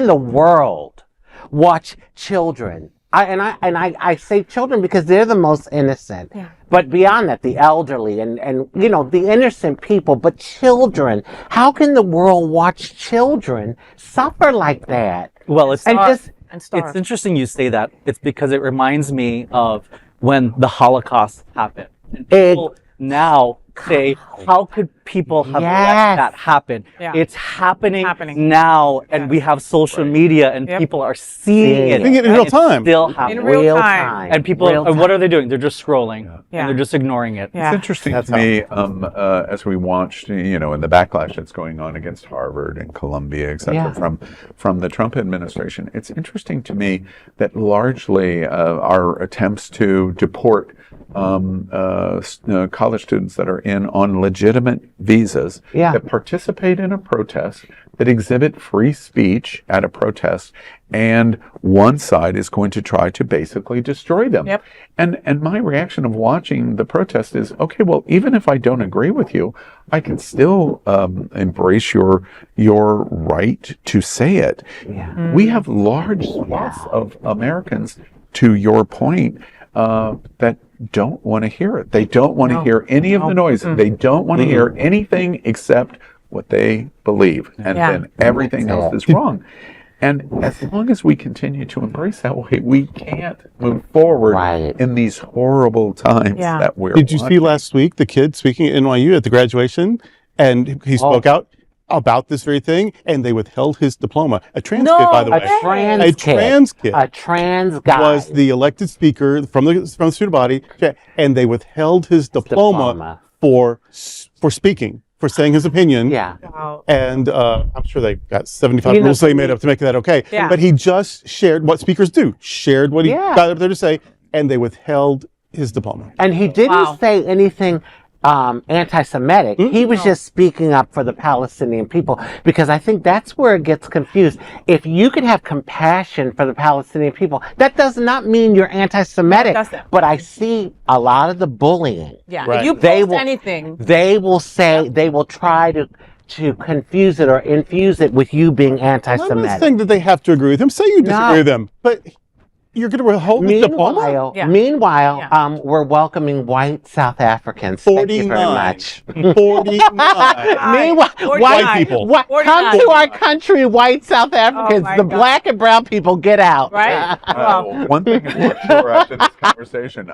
the world watch children? I say children because they're the most innocent. But beyond that, the elderly and the innocent people, but children. How can the world watch children suffer like that? Well, it's interesting you say that. It's because it reminds me of when the Holocaust happened. And people now say, how could people have let that happen? It's happening now, and we have social media, and people are seeing it. Seeing it in real time. Still happening. In real time. And people, and what are they doing? They're just scrolling, and they're just ignoring it. It's interesting to me, as we watched, in the backlash that's going on against Harvard and Columbia, et cetera, from the Trump administration. It's interesting to me that largely our attempts to deport college students that are on legitimate visas that participate in a protest, that exhibit free speech at a protest, and one side is going to try to basically destroy them. And my reaction of watching the protest is, okay, well, even if I don't agree with you, I can still embrace your right to say it. We have large swaths of Americans, to your point, that don't want to hear it. They don't want to hear any of the noise. They don't want to hear anything except what they believe. And then everything else is wrong. And as long as we continue to embrace that way, we can't move forward in these horrible times that we're Did you see last week the kid speaking at NYU at the graduation? And he spoke out about this very thing, and they withheld his diploma. A trans kid, by the way. A trans kid. A trans guy. Was the elected speaker from the student body, and they withheld his diploma for speaking, for saying his opinion. And I'm sure they got 75 rules they made up to make that okay. But he just shared what speakers do. Shared what he got up there to say, and they withheld his diploma. And he didn't say anything anti-Semitic. He was just speaking up for the Palestinian people, because I think that's where it gets confused. If you could have compassion for the Palestinian people, that does not mean you're anti-Semitic. But I see a lot of the bullying. If you post anything, they will say, they will try to confuse it or infuse it with you being anti-Semitic. I'm not saying that they have to agree with him. Say you disagree with them, but You're going to hold the diploma? Meanwhile, Yeah. we're welcoming white South Africans. Thank you very 49. much. 49. Meanwhile, 49. White people. Come to our country, white South Africans. my The God. black and brown people, get out. Right? Well, One thing is for sure after this conversation,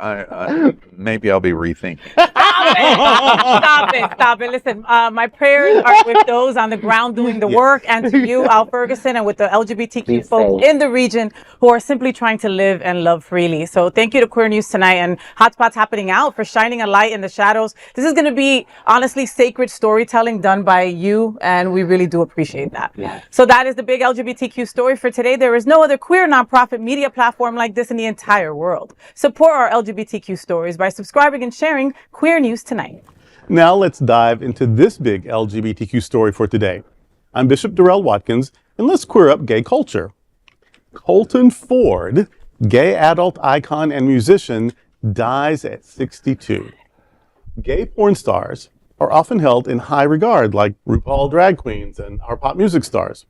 maybe I'll be rethinking. Stop it. Listen, my prayers are with those on the ground doing the work, and to you, Al Ferguson, and with the LGBTQ Be folks safe. in the region who are simply trying to live and love freely. So thank you to Queer News Tonight and Hotspots Happening Out for shining a light in the shadows. This is going to be, honestly, sacred storytelling done by you, and we really do appreciate that. Yes. So that is the big LGBTQ story for today. There is no other queer nonprofit media platform like this in the entire world. Support our LGBTQ stories by subscribing and sharing Queer News Tonight. Now let's dive into this big LGBTQ story for today. I'm Bishop Durrell Watkins, and let's queer up gay culture. Colton Ford, gay adult icon and musician, dies at 62. Gay porn stars are often held in high regard, like RuPaul drag queens and our pop music stars.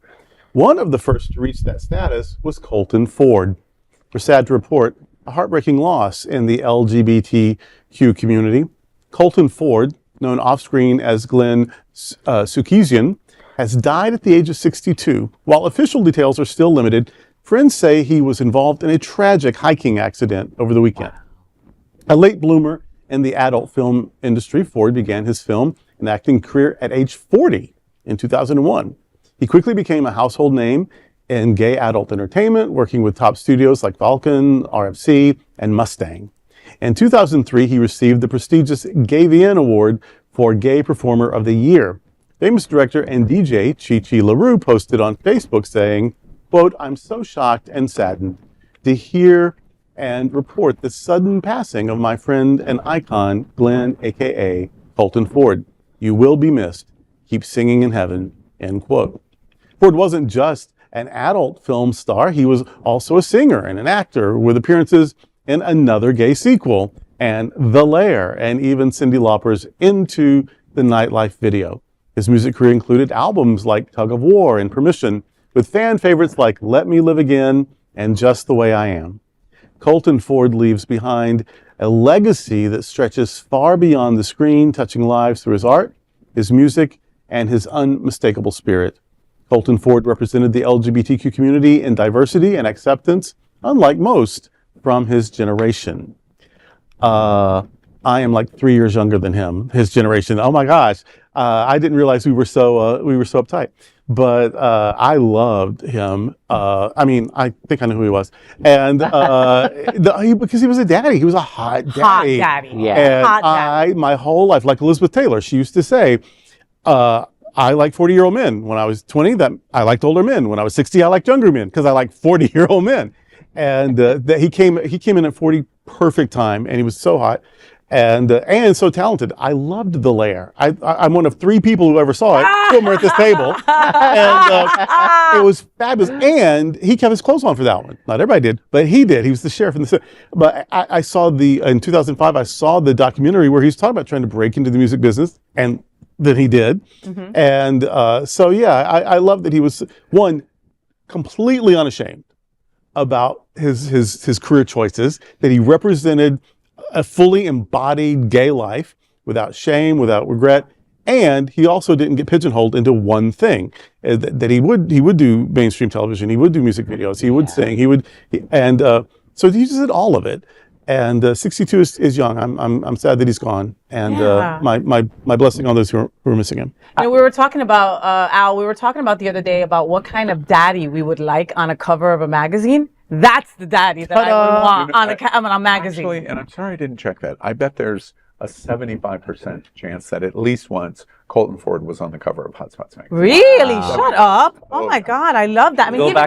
One of the first to reach that status was Colton Ford. We're sad to report a heartbreaking loss in the LGBTQ community. Colton Ford, known off-screen as Glenn Sukezian, has died at the age of 62. While official details are still limited, friends say he was involved in a tragic hiking accident over the weekend. A late bloomer in the adult film industry, Ford began his film and acting career at age 40 in 2001. He quickly became a household name in gay adult entertainment, working with top studios like Vulcan, RFC, and Mustang. In 2003, he received the prestigious GayVN Award for Gay Performer of the Year. Famous director and DJ Chi Chi LaRue posted on Facebook saying, quote, "I'm so shocked and saddened to hear and report the sudden passing of my friend and icon, Glenn, aka Colton Ford. You will be missed. Keep singing in heaven," end quote. Ford wasn't just an adult film star. He was also a singer and an actor with appearances in Another Gay Sequel and The Lair, and even Cyndi Lauper's Into the Nightlife video. His music career included albums like Tug of War and Permission, with fan favorites like Let Me Live Again and Just the Way I Am. Colton Ford leaves behind a legacy that stretches far beyond the screen, touching lives through his art, his music, and his unmistakable spirit. Colton Ford represented the LGBTQ community in diversity and acceptance, unlike most from his generation. I am like 3 years younger than him, his generation. Oh my gosh. I didn't realize we were so uptight, but I loved him. I think I knew who he was, and because he was a daddy, he was a hot daddy. Hot daddy. Yeah. And Hot daddy. my whole life, like Elizabeth Taylor, she used to say, I liked 40-year-old men. When I was 20, that I liked older men. When I was 60, I liked younger men because I liked 40-year-old men. And that he came in at 40, perfect time, and he was so hot. And so talented. I loved The Lair. I'm one of 3 people who ever saw it. 2 of them are at this table. And it was fabulous. And he kept his clothes on for that one. Not everybody did, but he did. He was the sheriff in the... But I saw in 2005, I saw the documentary where he was talking about trying to break into the music business, and that he did. Mm-hmm. And I love that he was, one, completely unashamed about his career choices, that he represented a fully embodied gay life without shame, without regret, and he also didn't get pigeonholed into one thing. That he would do mainstream television, he would do music videos, he would sing, so he just did all of it. And 62 is young. I'm sad that he's gone, and my blessing on those who are missing him. We were talking about Al. We were talking about the other day about what kind of daddy we would like on a cover of a magazine. That's the daddy that I would want on a magazine. Actually, and I'm sorry I didn't check that. I bet there's a 75% chance that at least once Colton Ford was on the cover of Hotspots magazine. Really? Wow. Shut up. Oh my God, I love that. I mean, he even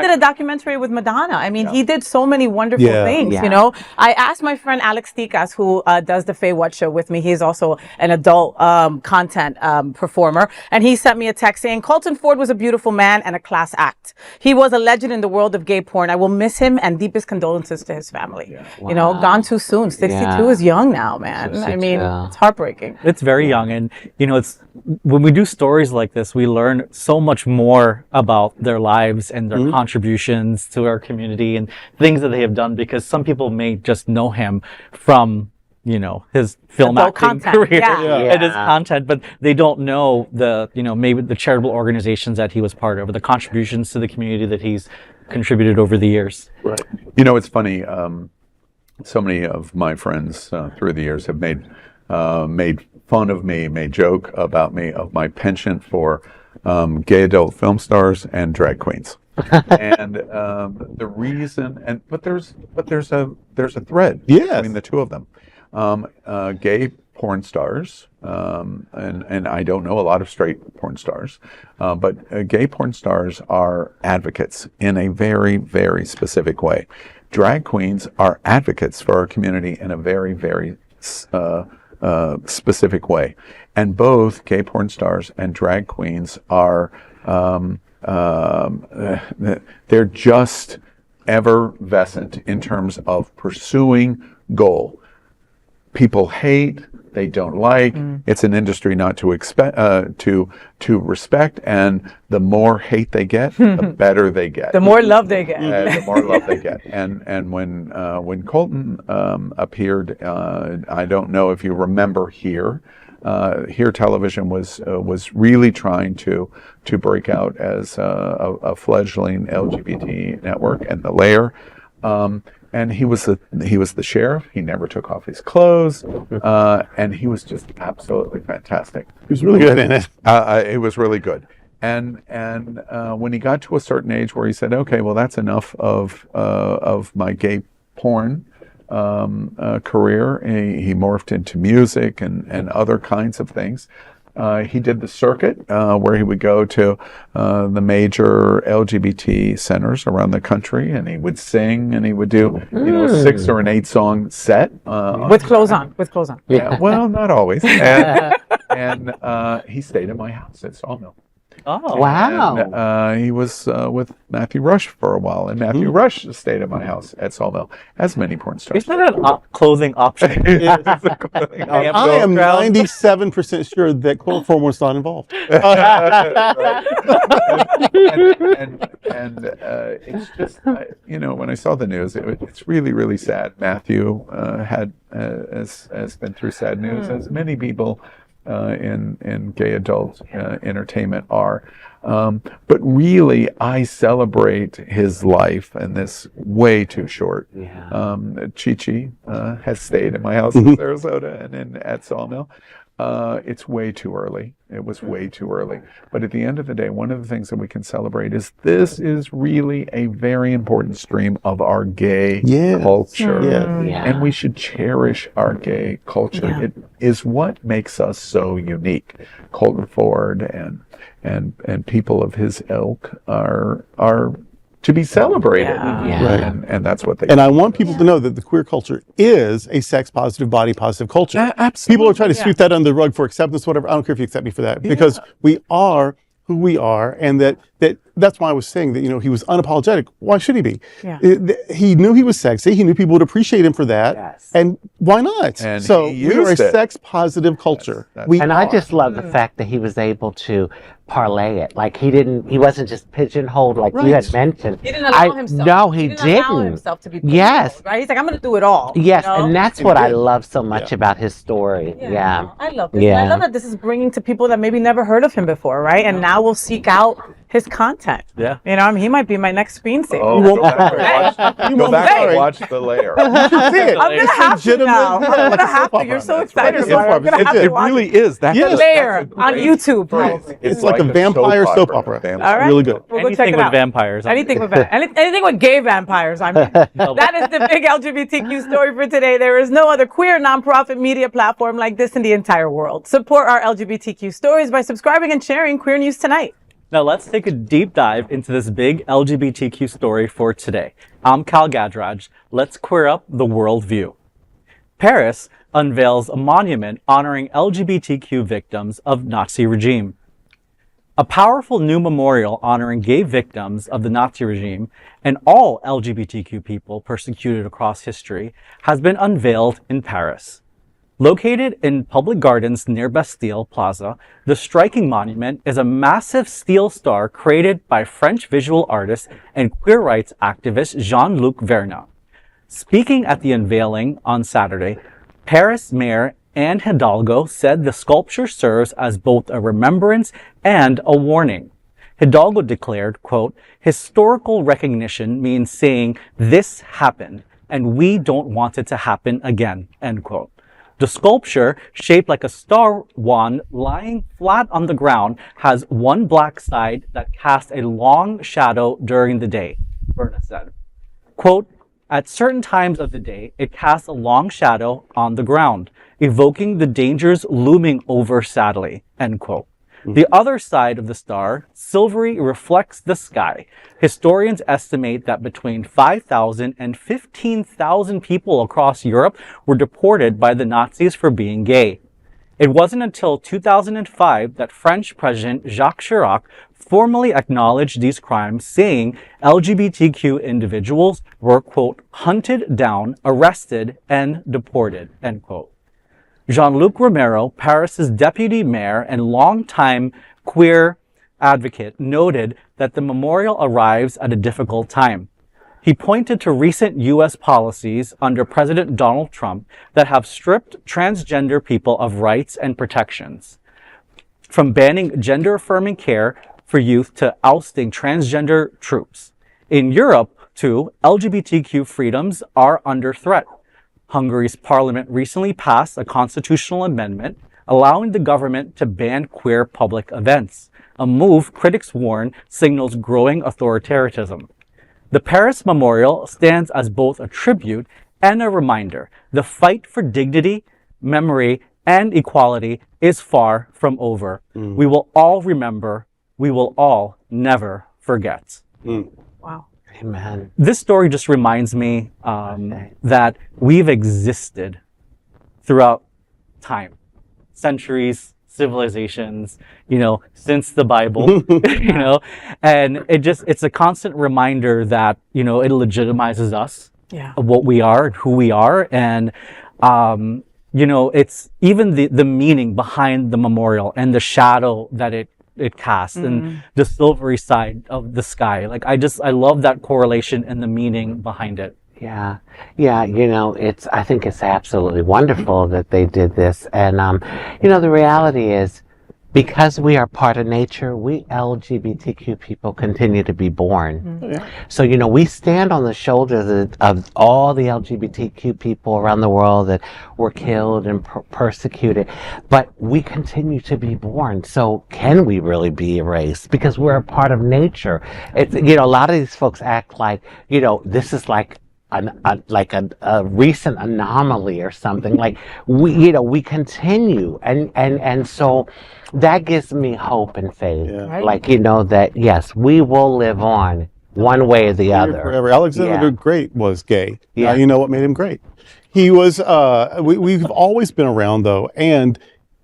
did a documentary with Madonna. I mean, he did so many wonderful things, you know. I asked my friend Alex Tikas, who does the FayWhat show with me. He's also an adult content performer. And he sent me a text saying, Colton Ford was a beautiful man and a class act. He was a legend in the world of gay porn. I will miss him, and deepest condolences to his family. Yeah. You know, gone too soon. 62 is young now, man. 62. I mean, it's heartbreaking. It's very young, and And, it's when we do stories like this, we learn so much more about their lives and their contributions to our community and things that they have done, because some people may just know him from his film Adult acting content. career Yeah. and his content, but they don't know the, maybe the charitable organizations that he was part of, or the contributions to the community that he's contributed over the years. Right. It's funny. So many of my friends through the years have made fun of me, made joke about me of my penchant for gay adult film stars and drag queens. And the reason, but there's a thread between the two of them. Gay porn stars, and I don't know a lot of straight porn stars, but gay porn stars are advocates in a very, very specific way. Drag queens are advocates for our community in a very, very specific way. And both gay porn stars and drag queens are they're just effervescent in terms of pursuing goal. People hate, they don't like. It's an industry not to expect to respect, and the more hate they get, the better they get. The more love they get. The more love they get. And when Colton appeared, I don't know if you remember Here. Here Television was really trying to break out as a fledgling LGBT network, and The Lair. And he was the sheriff. He never took off his clothes, and he was just absolutely fantastic. He was really good in it. It was really good. And when he got to a certain age where he said, "Okay, well, that's enough of my gay porn career," he morphed into music and other kinds of things. He did the circuit where he would go to the major LGBT centers around the country, and he would sing, and he would do a 6 or an 8 song set With clothes on. With clothes on. Yeah, well, not always. And he stayed at my house at Sawmill. Oh, Wow. And, he was with Matthew Rush for a while, and Matthew Rush stayed at my house at Sawmill, as many porn stars. Isn't that a clothing option? I am 97% sure that chloroform was not involved. and it's just, when I saw the news, it's really, really sad. Matthew has been through sad news, as many people in gay adult entertainment are. But really, I celebrate his life, and this way too short. Chi-Chi has stayed at my house in Sarasota and at Sawmill. It's way too early. It was way too early. But at the end of the day, one of the things that we can celebrate is this is really a very important stream of our gay culture. And we should cherish our gay culture. It is what makes us so unique. Colton Ford and people of his ilk are to be celebrated. And that's what they And I want people to know that the queer culture is a sex-positive, body-positive culture. Absolutely. People are trying to sweep that under the rug for acceptance, whatever. I don't care if you accept me for that, because we are who we are, and that's why I was saying that, he was unapologetic. Why should he be? He knew he was sexy. He knew people would appreciate him for that. And why not? And so he we are a used it. sex-positive culture. I just love the fact that he was able to parlay it. Like he wasn't just pigeonholed like you had mentioned. He didn't allow himself. No, he didn't allow didn't. himself to be Yes. right? He's like, I'm going to do it all. Yes, and that's what I love so much about his story. I love this. I love that this is bringing to people that maybe never heard of him before, right? And now will seek out his content. He might be my next screensaver. Go back and watch The Lair. I'm gonna have to now. I'm gonna have to. You're so excited about it. I'm gonna have to It watch really is. The Lair on YouTube. It's like a vampire soap opera. All right. Really good. We'll go check Anything it with out. vampires. Anything with gay vampires. I mean, that is the big LGBTQ story for today. There is no other queer nonprofit media platform like this in the entire world. Support our LGBTQ stories by subscribing and sharing Queer News Tonight. Now let's take a deep dive into this big LGBTQ story for today. I'm Kal Gajraj. Let's queer up the worldview. Paris unveils a monument honoring LGBTQ victims of Nazi regime. A powerful new memorial honoring gay victims of the Nazi regime and all LGBTQ people persecuted across history has been unveiled in Paris. Located in public gardens near Bastille Plaza, the striking monument is a massive steel star created by French visual artist and queer rights activist Jean-Luc Vernat. Speaking at the unveiling on Saturday, Paris Mayor Anne Hidalgo said the sculpture serves as both a remembrance and a warning. Hidalgo declared, quote, "Historical recognition means saying this happened and we don't want it to happen again," end quote. The sculpture, shaped like a star wand lying flat on the ground, has one black side that casts a long shadow during the day, Vernat said. Quote, "At certain times of the day, it casts a long shadow on the ground, evoking the dangers looming over sadly," end quote. The other side of the star, silvery, reflects the sky. Historians estimate that between 5,000 and 15,000 people across Europe were deported by the Nazis for being gay. It wasn't until 2005 that French President Jacques Chirac formally acknowledged these crimes, saying LGBTQ individuals were, quote, "hunted down, arrested, and deported," end quote. Jean-Luc Romero, Paris's deputy mayor and longtime queer advocate, noted that the memorial arrives at a difficult time. He pointed to recent U.S. policies under President Donald Trump that have stripped transgender people of rights and protections, from banning gender-affirming care for youth to ousting transgender troops. In Europe, too, LGBTQ freedoms are under threat. Hungary's parliament recently passed a constitutional amendment allowing the government to ban queer public events, a move critics warn signals growing authoritarianism. The Paris Memorial stands as both a tribute and a reminder. The fight for dignity, memory, and equality is far from over. We will all remember. We will all never forget. Wow. Amen. This story just reminds me that we've existed throughout time, centuries, civilizations, since the Bible, and it's a constant reminder that, it legitimizes us, of what we are, who we are. And, it's even the meaning behind the memorial and the shadow that it casts and the silvery side of the sky. Like, I love that correlation and the meaning behind it. Yeah. I think it's absolutely wonderful that they did this. And, the reality is, because we are part of nature, we LGBTQ people continue to be born. So, we stand on the shoulders of all the LGBTQ people around the world that were killed and persecuted, but we continue to be born. So can we really be erased? Because we're a part of nature. It's, a lot of these folks act like, this is like a recent anomaly or something. Like we continue, and so that gives me hope and faith. Like that yes, we will live on one way or the other. Forever. Alexander the Great was gay. Now you know what made him great. He was. We've always been around though, and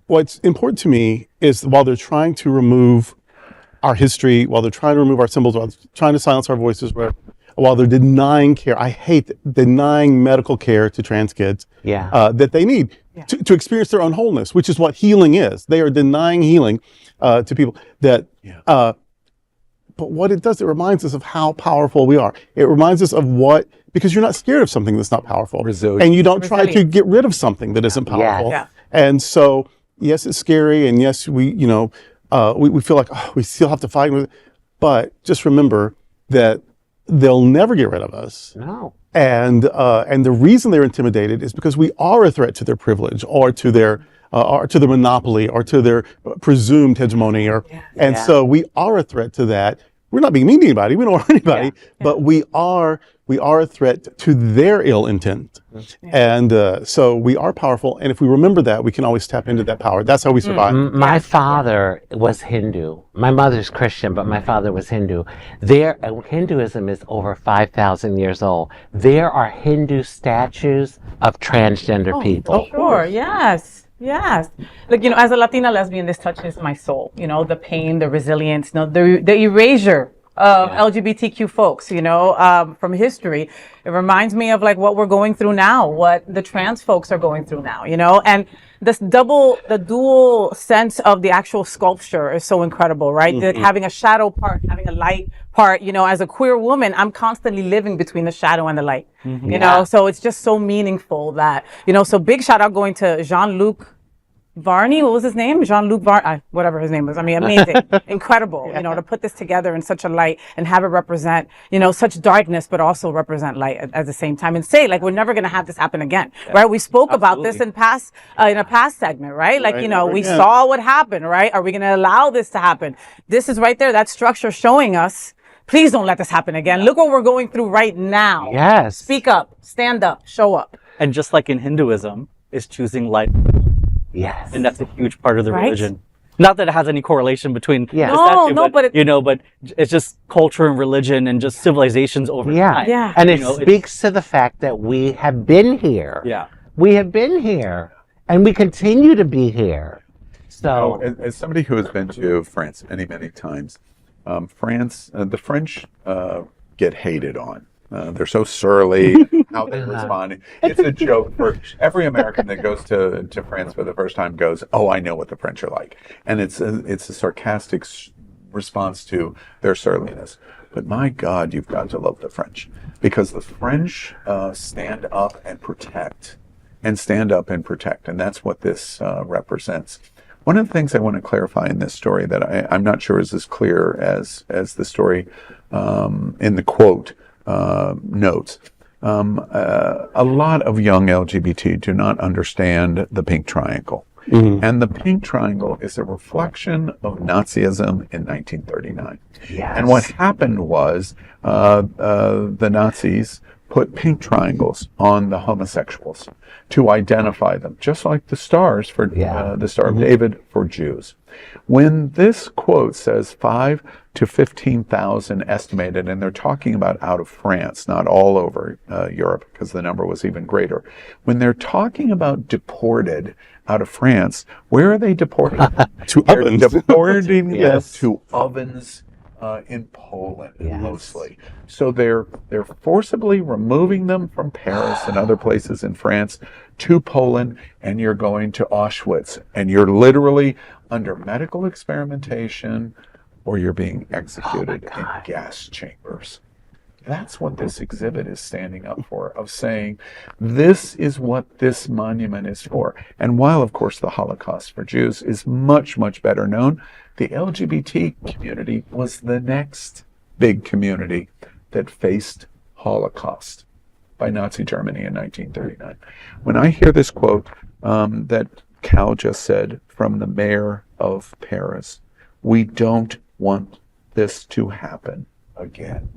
what's important to me is while they're trying to remove our history, while they're trying to remove our symbols, while they're trying to silence our voices, while they're denying care. I hate denying medical care to trans kids that they need to experience their own wholeness, which is what healing is. They are denying healing to people that, but what it does, it reminds us of how powerful we are. It reminds us of because you're not scared of something that's not powerful. Resilient. And you don't try to get rid of something that isn't powerful. And so, yes, it's scary. And yes, we feel like, we still have to fight with it. But just remember that they'll never get rid of us. No. And the reason they're intimidated is because we are a threat to their privilege or to their monopoly or to their presumed hegemony. So we are a threat to that. We're not being mean to anybody. We don't want anybody, but we are a threat to their ill intent. And so we are powerful. And if we remember that, we can always tap into that power. That's how we survive. My father was Hindu. My mother's Christian, but my father was Hindu. Hinduism is over 5,000 years old. There are Hindu statues of transgender people. Sure, yes. Like, as a Latina lesbian, this touches my soul. The pain, the resilience, the erasure of LGBTQ folks, you know, from history. It reminds me of like what we're going through now, what the trans folks are going through now, you know, and the dual sense of the actual sculpture is so incredible, right? Having a shadow part, having a light part, you know, as a queer woman, I'm constantly living between the shadow and the light, you know, so it's just so meaningful that, you know, so big shout out going to Jean-Luc Varney, what was his name? Jean-Luc Varney, whatever his name was. I mean, amazing, incredible, you know, to put this together in such a light and have it represent, you know, such darkness, but also represent light at the same time and say, like, we're never going to have this happen again, right? We spoke about this in a past segment, right? Like, you know, we saw what happened, right? Are we going to allow this to happen? This is right there, that structure showing us, please don't let this happen again. Look what we're going through right now. Yes. Speak up, stand up, show up. And just like in Hinduism, is choosing light. Yes. And that's a huge part of the religion. Not that it has any correlation between the statue, but you know, but it's just culture and religion and just civilizations over time. Yeah. And it speaks to the fact that we have been here. Yeah. We have been here and we continue to be here. So, as somebody who has been to France many, many times, the French get hated on. They're so surly, how they respond. It's a joke for every American that goes to France for the first time goes, oh, I know what the French are like. And it's a sarcastic response to their surliness. But my God, you've got to love the French. Because the French stand up and protect. And that's what this represents. One of the things I want to clarify in this story that I'm not sure is as clear as the story in the quote notes. A lot of young LGBT do not understand the pink triangle. And the pink triangle is a reflection of Nazism in 1939. yes. And what happened was the Nazis put pink triangles on the homosexuals to identify them, just like the stars for the Star of David for Jews. When this quote says 5 to 15,000 estimated, and they're talking about out of France, not all over Europe, because the number was even greater. When they're talking about deported out of France, where are they deporting? To ovens. Deporting Yes. to ovens in Poland mostly. So they're forcibly removing them from Paris and other places in France to Poland, and you're going to Auschwitz, and you're literally under medical experimentation, or you're being executed in gas chambers. That's what this exhibit is standing up for, of saying, this is what this monument is for. And while, of course, the Holocaust for Jews is much, much better known, the LGBT community was the next big community that faced Holocaust by Nazi Germany in 1939. When I hear this quote that Kal just said from the mayor of Paris, we don't want this to happen again.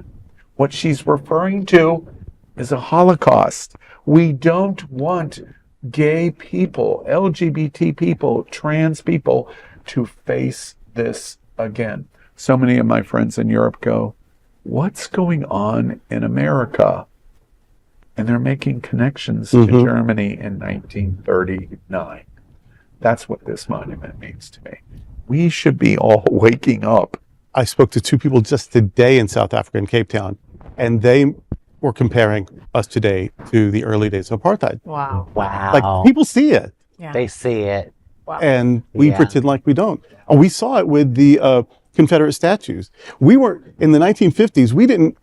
What she's referring to is a Holocaust. We don't want gay people, LGBT people, trans people to face this again. So many of my friends in Europe go, what's going on in America? And they're making connections to Germany in 1939. That's what this monument means to me. We should be all waking up. I spoke to two people just today in South Africa, in Cape Town, and they were comparing us today to the early days of apartheid. Wow. Wow. Like, people see it, They see it. Wow. and we pretend like we don't. And we saw it with the Confederate statues. We were, in the 1950s, we didn't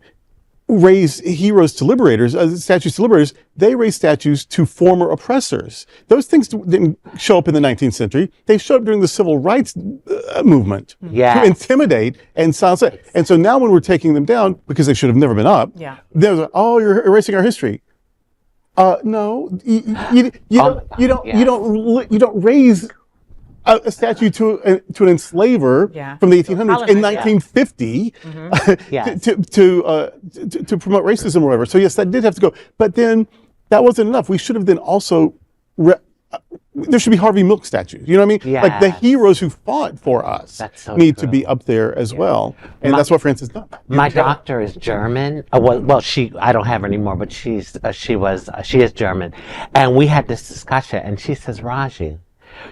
raise heroes to liberators, statues to liberators. They raised statues to former oppressors. Those things didn't show up in the 19th century. They showed up during the civil rights movement to intimidate and silence it. And so now when we're taking them down, because they should have never been up, they're like, oh, you're erasing our history. No, you don't raise a statue to an enslaver from the 1800s in 1950 to promote racism or whatever. So yes, that did have to go. But then that wasn't enough. We should have then also there should be Harvey Milk statues. You know what I mean? Like the heroes who fought for us need to be up there as well. And that's what France has done. My doctor is German. Well, I don't have her anymore, but she is German. And we had this discussion, and she says, Rajee,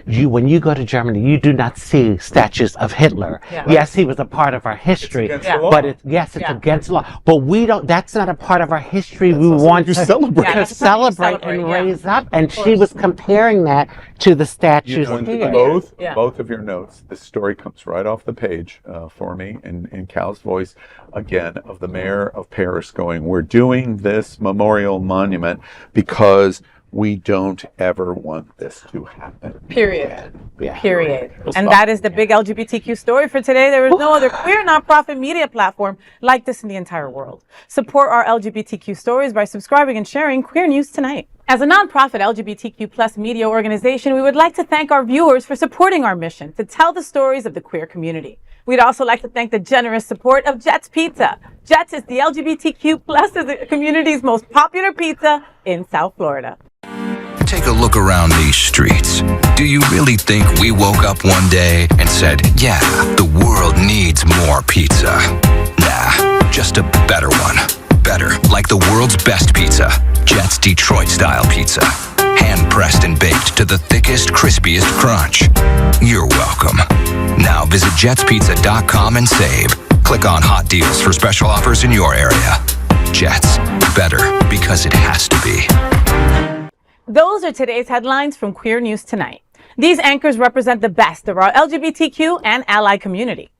When you go to Germany, you do not see statues of Hitler. Yeah. Yes, he was a part of our history, It's against the law. but it's against the law. But we don't. That's not a part of our history. We want you to celebrate. Yeah, to that's something you celebrate and celebrate, yeah. raise up. And she was comparing that to the statues here. Both of your notes. This story comes right off the page for me in Cal's voice again of the mayor of Paris going, "We're doing this memorial monument because we don't ever want this to happen." Period. Yeah. Period. And that is the big LGBTQ story for today. There is no other queer nonprofit media platform like this in the entire world. Support our LGBTQ stories by subscribing and sharing Queer News Tonight. As a nonprofit LGBTQ plus media organization, we would like to thank our viewers for supporting our mission to tell the stories of the queer community. We'd also like to thank the generous support of Jets Pizza. Jets is the LGBTQ plus community's most popular pizza in South Florida. Take a look around these streets. Do you really think we woke up one day and said, yeah, the world needs more pizza? Nah, just a better one. Better, like the world's best pizza, Jet's Detroit-style pizza. Hand-pressed and baked to the thickest, crispiest crunch. You're welcome. Now visit jetspizza.com and save. Click on hot deals for special offers in your area. Jets, better because it has to be. Those are today's headlines from Queer News Tonight. These anchors represent the best of our LGBTQ and ally community.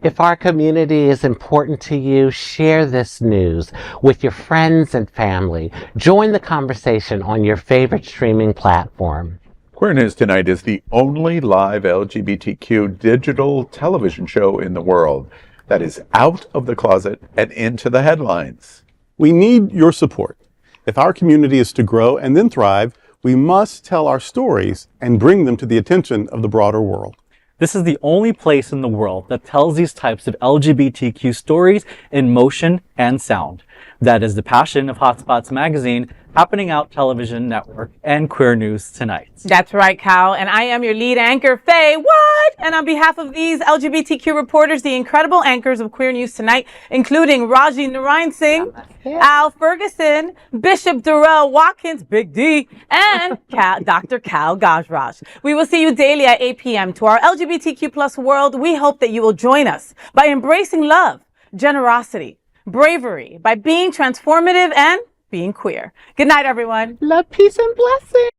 If our community is important to you, share this news with your friends and family. Join the conversation on your favorite streaming platform. Queer News Tonight is the only live LGBTQ digital television show in the world that is out of the closet and into the headlines. We need your support. If our community is to grow and then thrive, we must tell our stories and bring them to the attention of the broader world. This is the only place in the world that tells these types of LGBTQ stories in motion and sound. That is the passion of Hotspots magazine, Happening Out Television Network, and Queer News Tonight. That's right, Cal. And I am your lead anchor, FayWhat. And on behalf of these LGBTQ reporters, the incredible anchors of Queer News Tonight, including Rajee Narinesingh, Al Ferguson, Bishop Durrell Watkins, Big D, and Dr. Kal Gajraj. We will see you daily at 8 p.m. To our LGBTQ plus world, we hope that you will join us by embracing love, generosity, bravery, by being transformative and being queer. Good night, everyone. Love, peace, and blessings.